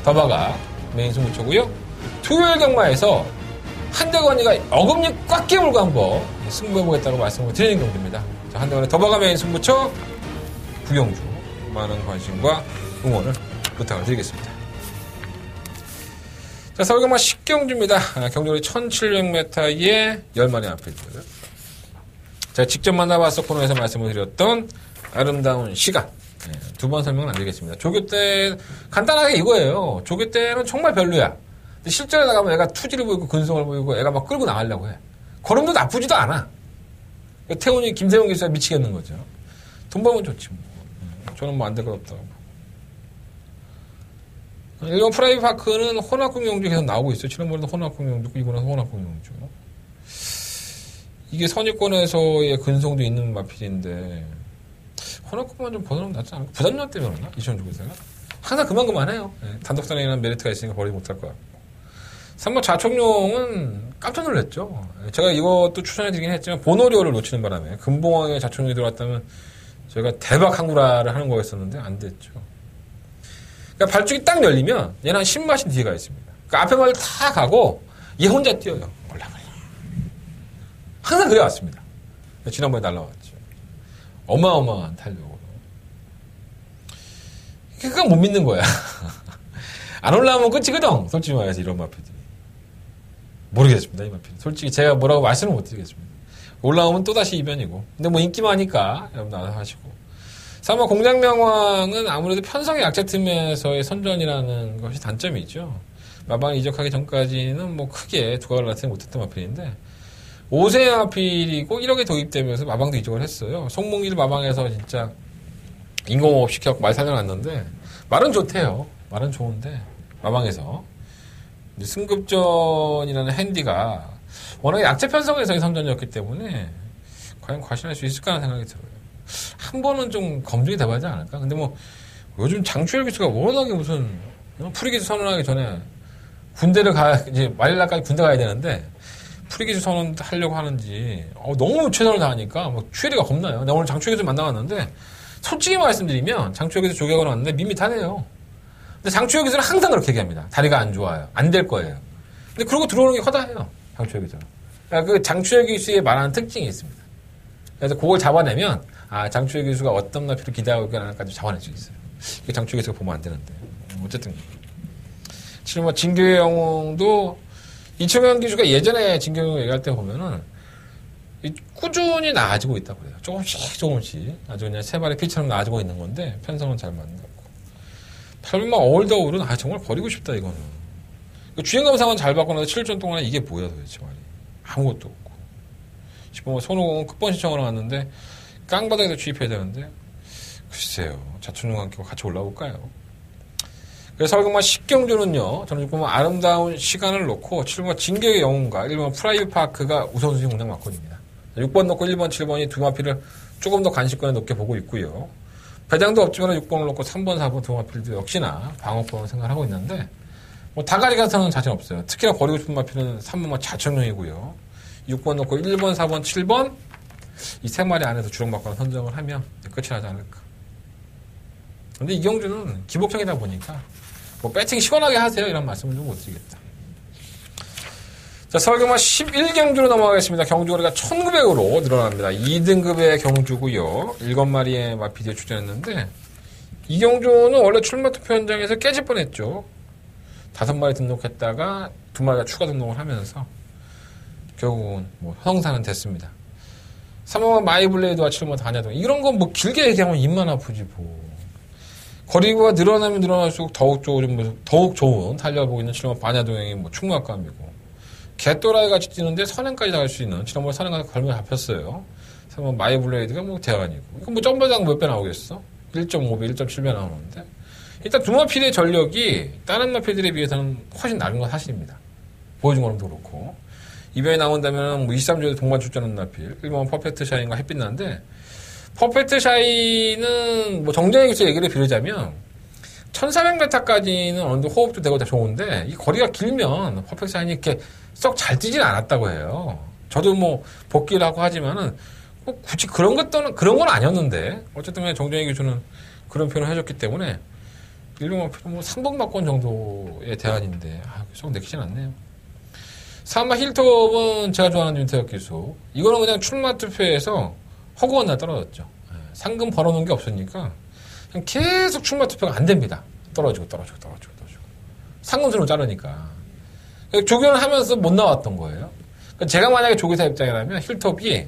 더바가 메인 승부처고요. 토요일 경마에서 한대건이가 어금니 꽉 깨물고 한번 승부해보겠다고 말씀을 드리는 경주입니다. 자, 한대건의 더바가 메인 승부처 구경주 많은 관심과 응원을 부탁을 드리겠습니다. 자, 서울경마 10경주입니다. 경주리 1700m의 10마리 앞필드. 제가 직접 만나봐서 코너에서 말씀을 드렸던 아름다운 시간. 네, 두 번 설명은 안 드리겠습니다. 조교 때 간단하게 이거예요. 조교 때는 정말 별로야. 근데 실전에 나가면 애가 투지를 보이고 근성을 보이고 애가 막 끌고 나가려고 해. 걸음도 나쁘지도 않아. 태훈이 김세훈 기수가 미치겠는 거죠. 돈 벌면 좋지 뭐. 저는 뭐 안 될 것 없다고. 일본 프라이빗 파크는 혼합국 용주 계속 나오고 있어요. 지난번에도 혼합국 용주고 이번에는 혼합국 용주. 이게 선입권에서의 근성도 있는 마필인데 혼합국만 좀 벗어나면 낫지 않을까? 부담감 때문에 그러나? 2009세가 항상 그만해요. 네, 단독선행이라는 메리트가 있으니까 버리지 못할 거야. 3번 자총용은 깜짝 놀랐죠. 제가 이것도 추천해드리긴 했지만 보노리오를 놓치는 바람에 금봉왕에 자총용이 들어왔다면 저희가 대박 항구라를 하는 거였었는데 안 됐죠. 그러니까 발쪽이 딱 열리면 얘는 한 10마신 뒤에 가 있습니다. 그러니까 앞에 말을 다 가고 얘 혼자 뛰어요. 올라가요. 항상 그래왔습니다. 지난번에 날라왔죠. 어마어마한 탄력으로. 그건 못 믿는 거야. 안 올라오면 끝이거든. 솔직히 말해서 이런 마피들이. 모르겠습니다. 이 마피는. 솔직히 제가 뭐라고 말씀을 못 드리겠습니다. 올라오면 또다시 이변이고. 근데 뭐 인기 많으니까 여러분 알아서 하시고. 3번 공장명왕은 아무래도 편성의 약체팀에서의 선전이라는 것이 단점이죠. 마방에 이적하기 전까지는 뭐 크게 두각을 나타내지 못했던 마필인데 5세 마필이고 1억에 도입되면서 마방도 이적을 했어요. 송몽길 마방에서 진짜 인공호흡 시켜서 말 살려놨는데 말은 좋대요. 말은 좋은데 마방에서 승급전이라는 핸디가 워낙에 약체 편성에서의 선전이었기 때문에 과연 과신할 수 있을까 하는 생각이 들어요. 한 번은 좀 검증이 돼봐야 하지 않을까? 근데 뭐 요즘 장추열 기수가 워낙에 무슨 프리기수 선언하기 전에 군대를 이제 마닐라까지 군대 가야 되는데 프리기수 선언 하려고 하는지 너무 최선을 다하니까 뭐 추열이가 겁나요. 내가 오늘 장추열 기수 만나봤는데 솔직히 말씀드리면 장추열 기수 조개하고 왔는데 밋밋하네요. 근데 장추열 기수는 항상 그렇게 얘기합니다. 다리가 안 좋아요. 안 될 거예요. 근데 그러고 들어오는 게 허다해요. 장추열 기수는. 그러니까 그 장추열 기수의 말하는 특징이 있습니다. 그래서 그걸 잡아내면 장추열 기수가 어떤 나피를 기대하고 있구나까지 잡아낼 수 있어요. 이게 장추열 기수가 보면 안 되는데. 어쨌든. 지금 뭐 진교의 영웅도 이청용 기수가 예전에 진교의 얘기할 때 보면은 꾸준히 나아지고 있다고 그래요. 조금씩. 아주 그냥 세 발의 피처럼 나아지고 있는 건데 편성은 잘 맞는 것 같고. 8번만 어울더울은 정말 버리고 싶다 이거는. 주행 감상은 잘 받고 나서 7전 동안에 이게 뭐야 도대체 말이. 아무것도 없고. 10번 손오공은 끝번 신청을 왔는데 깡바닥에서 주입해야 되는데 글쎄요. 자춘용과 함께 같이 올라올까요? 그래서 설경마 10경주는요. 저는 보면 아름다운 시간을 놓고 7번 진격의 영웅과 1번 프라이빗 파크가 우선순위 공략 맞거든요. 6번 놓고 1번, 7번이 두 마피를 조금 더 관심권에 높게 보고 있고요. 배당도 없지만 6번을 놓고 3번, 4번 두 마피도 역시나 방어권을 생각하고 있는데 뭐 다가리 같아서는 자신 없어요. 특히나 버리고 싶은 마피는 3번만 자천용이고요. 6번 놓고 1번, 4번, 7번 이 세 마리 안에서 주력마권 선정을 하면 끝이 나지 않을까. 근데 이경주는 기복형이다 보니까 뭐 배팅 시원하게 하세요 이런 말씀을 좀 못 드리겠다. 자, 서울경마 11경주로 넘어가겠습니다. 경주거리가 1900으로 늘어납니다. 2등급의 경주고요. 7마리의 마피디에 출전했는데 이 경주는 원래 출마 투표 현장에서 깨질 뻔했죠. 5마리 등록했다가 2마리가 추가 등록을 하면서 결국은 뭐 형사는 됐습니다. 3번만 마이블레이드와 7번 다냐동 이런 건 뭐 길게 얘기하면 입만 아프지 뭐. 거리가 늘어나면 늘어날수록 더욱 좋은 탄력을 보고 있는 7번 반야동행이 뭐 충무학감이고 개또라이 같이 뛰는데 선행까지 나갈 수 있는 지난번에 선행까지 걸면 잡혔어요. 3번 마이블레이드가 뭐 대안이고 이건 뭐 점벌장 몇 배 나오겠어? 1.5배, 1.7배 나오는데 일단 두 마필의 전력이 다른 마필들에 비해서는 훨씬 낮은 건 사실입니다. 보여준 거랑도 그렇고 이변이 나온다면 뭐 23조에 동반 출전한 마필 1번 퍼펙트 샤인과 햇빛나는데 퍼펙트 샤인은 뭐 정정의 기수 얘기를 빌리자면 1400m까지는 어느 정도 호흡도 되고 다 좋은데 이 거리가 길면 퍼펙트 샤인이 이렇게 썩 잘 뛰진 않았다고 해요. 저도 뭐 복귀를 하고 하지만은 뭐 굳이 그런 건 아니었는데 어쨌든 정정의 기수는 그런 표현을 해줬기 때문에 일본 뭐 3번마권 정도의 대안인데 썩 내키진 않네요. 3번 힐톱은 제가 좋아하는 윤태혁 기수. 이거는 그냥 출마 투표에서 허구한 날 떨어졌죠. 상금 벌어놓은 게 없으니까 그냥 계속 출마 투표가 안 됩니다. 떨어지고. 상금수로 자르니까. 조교를 하면서 못 나왔던 거예요. 제가 만약에 조교사 입장이라면 힐톱이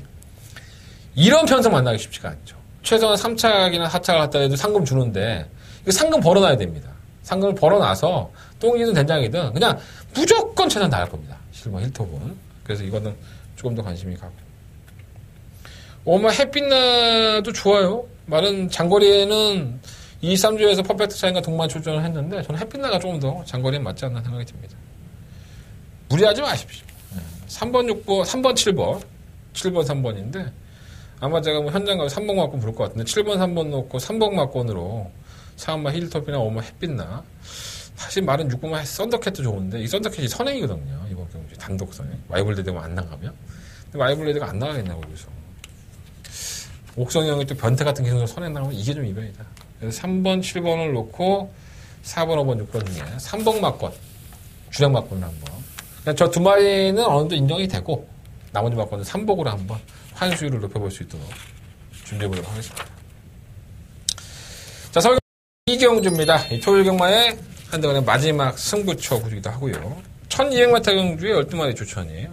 이런 편성 만나기 쉽지가 않죠. 최소한 3착이나 4착을 갖다 해도 상금 주는데 이거 상금 벌어놔야 됩니다. 상금을 벌어놔서 똥이든 된장이든 그냥 무조건 최선 다할 겁니다. 실버 힐톱은. 그래서 이거는 조금 더 관심이 가고. 햇빛나도 좋아요. 말은 장거리에는 2, 3주에서 퍼펙트 차인과 동반 출전을 했는데 저는 햇빛나가 조금 더 장거리에 맞지 않나 생각이 듭니다. 무리하지 마십시오. 3번, 6번, 3번, 7번. 7번, 3번인데 아마 제가 뭐 현장 가서 3번 막권 부를 것 같은데 7번, 3번 놓고 3번 막권으로 4번마 힐톱이나 5번 햇빛나 사실 말은 6번마 썬더캣도 좋은데 이 썬더캣이 선행이거든요. 이번 경기 단독 선행. 와이블레드가 안 나가면. 근데 와이블레드가 안 나가겠냐고 거기서. 옥성이 형이 또 변태 같은 기술로 선행 나가면 이게 좀 이변이다. 그래서 3번, 7번을 놓고 4번, 5번, 6번 중에 3번 막권 주력 막권을 한번. 저 두 마리는 어느 정도 인정이 되고 나머지 막권은 3복으로 한번 환수율을 높여볼 수 있도록 준비해보도록 하겠습니다. 자, 서울 이경주입니다. 이 토요일 경마의 한대간의 마지막 승부처 구주기도 하고요. 1200m 경주에 12마리 추천이에요.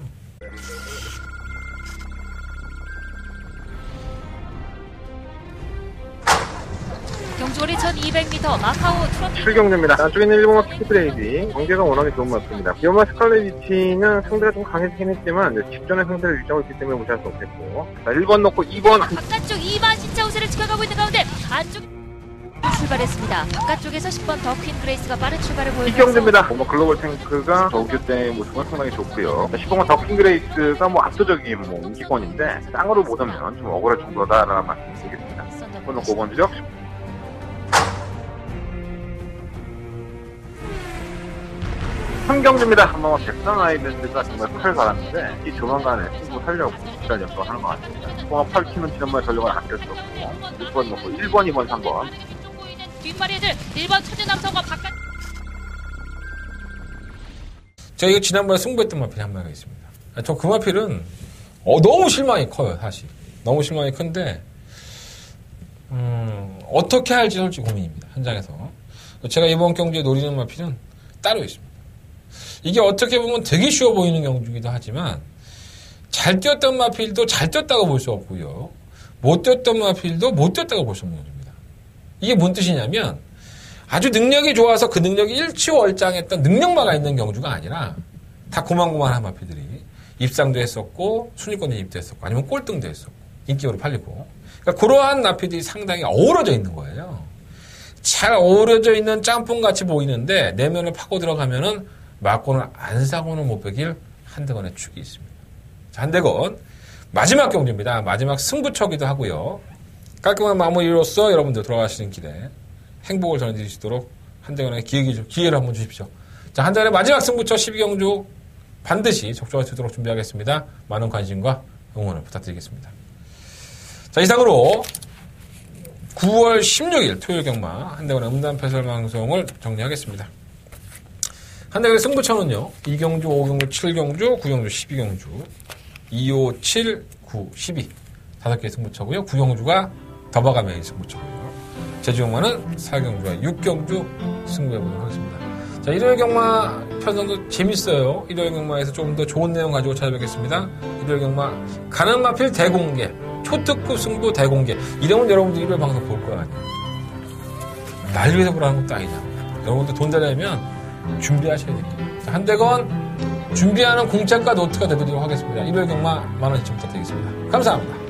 경주거리 1200m 마카오 트럼프 7경주입니다. 안쪽에는 일본어 키프레이디 경기가 워낙에 좋은 것 같습니다. 이어마 스칼렛리치는 상대가 좀 강해지긴 했지만 직전의 상대를 유지하고 있기 때문에 무시할 수 없겠고 자 1번 넣고 2번 바깥쪽 2번 신차 우세를 지켜가고 있는 가운데 안쪽 출발했습니다. 바깥쪽에서 10번 더 퀸 그레이스가 빠른 출발을 보여주면서 이경주입니다. 글로벌 탱크가 저우교 때 모습은 상당히 좋고요. 10번은 더 퀸 그레이스가 압도적인 인기권인데 쌍으로 보자면 좀 억울할 정도다라는 말씀 드리겠습니다. 1번 넣고 5번 주력 3경주입니다. 한번 백선 아이랜드가 정말 칼 갈았는데 이 조만간에 승부 하려고 기다려 또 하는 것 같습니다. 통합 8팀은 지난번에 전력을 아낄 수 없고 6번 놓고 1번, 2번, 3번 뒷마리 애들 1번 천재 남성과 바깥 제가 이거 지난번에 승부했던 마필이 한 마리가 있습니다. 저 그 마필은 너무 실망이 커요. 사실 너무 실망이 큰데 어떻게 할지 솔직히 고민입니다. 현장에서 제가 이번 경주에 노리는 마필은 따로 있습니다. 이게 어떻게 보면 되게 쉬워 보이는 경주이기도 하지만 잘 뛰었던 마필도 잘 뛰었다고 볼 수 없고요. 못 뛰었던 마필도 못 뛰었다고 볼 수 없는 경주입니다. 이게 뭔 뜻이냐면 아주 능력이 좋아서 그 능력이 일치월장했던 능력마가 있는 경주가 아니라 다 고만고만한 마필들이 입상도 했었고 순위권에 입도 했었고 아니면 꼴등도 했었고 인기로 팔리고 그러니까 그러한 마필들이 상당히 어우러져 있는 거예요. 잘 어우러져 있는 짬뽕같이 보이는데 내면을 파고 들어가면은 막권을 안 사고는 못 베길 한대건의 축이 있습니다. 자, 한대건 마지막 경주입니다. 마지막 승부처기도 하고요. 깔끔한 마무리로서 여러분들 돌아가시는 길에 행복을 전해드릴 수 있도록 한대건에게 기회를 한번 주십시오. 자, 한대건의 마지막 승부처 12경주 반드시 적중할 수 있도록 준비하겠습니다. 많은 관심과 응원을 부탁드리겠습니다. 자, 이상으로 9월 16일 토요일 경마 한대건의 음담 패설 방송을 정리하겠습니다. 한대건의 승부처는요, 2경주, 5경주, 7경주, 9경주, 12경주, 2, 5, 7, 9, 12. 5개의 승부처고요. 9경주가 더 봐가면의 승부처고요. 제주경마는 4경주와 6경주 승부해보도록 하겠습니다. 자, 일요일 경마 편성도 재밌어요. 일요일 경마에서 조금 더 좋은 내용 가지고 찾아뵙겠습니다. 일요일 경마 가는 마필 대공개, 초특급 승부 대공개. 이러면 여러분들 일요일 방송 볼 거 아니에요. 날 위해서 보라는 것도 아니잖아. 여러분들 돈 되려면 준비하셔야 됩니다. 한대건 준비하는 공책과 노트가 되드리도록 하겠습니다. 일요일 경마 많은 시청 부탁드리겠습니다. 감사합니다.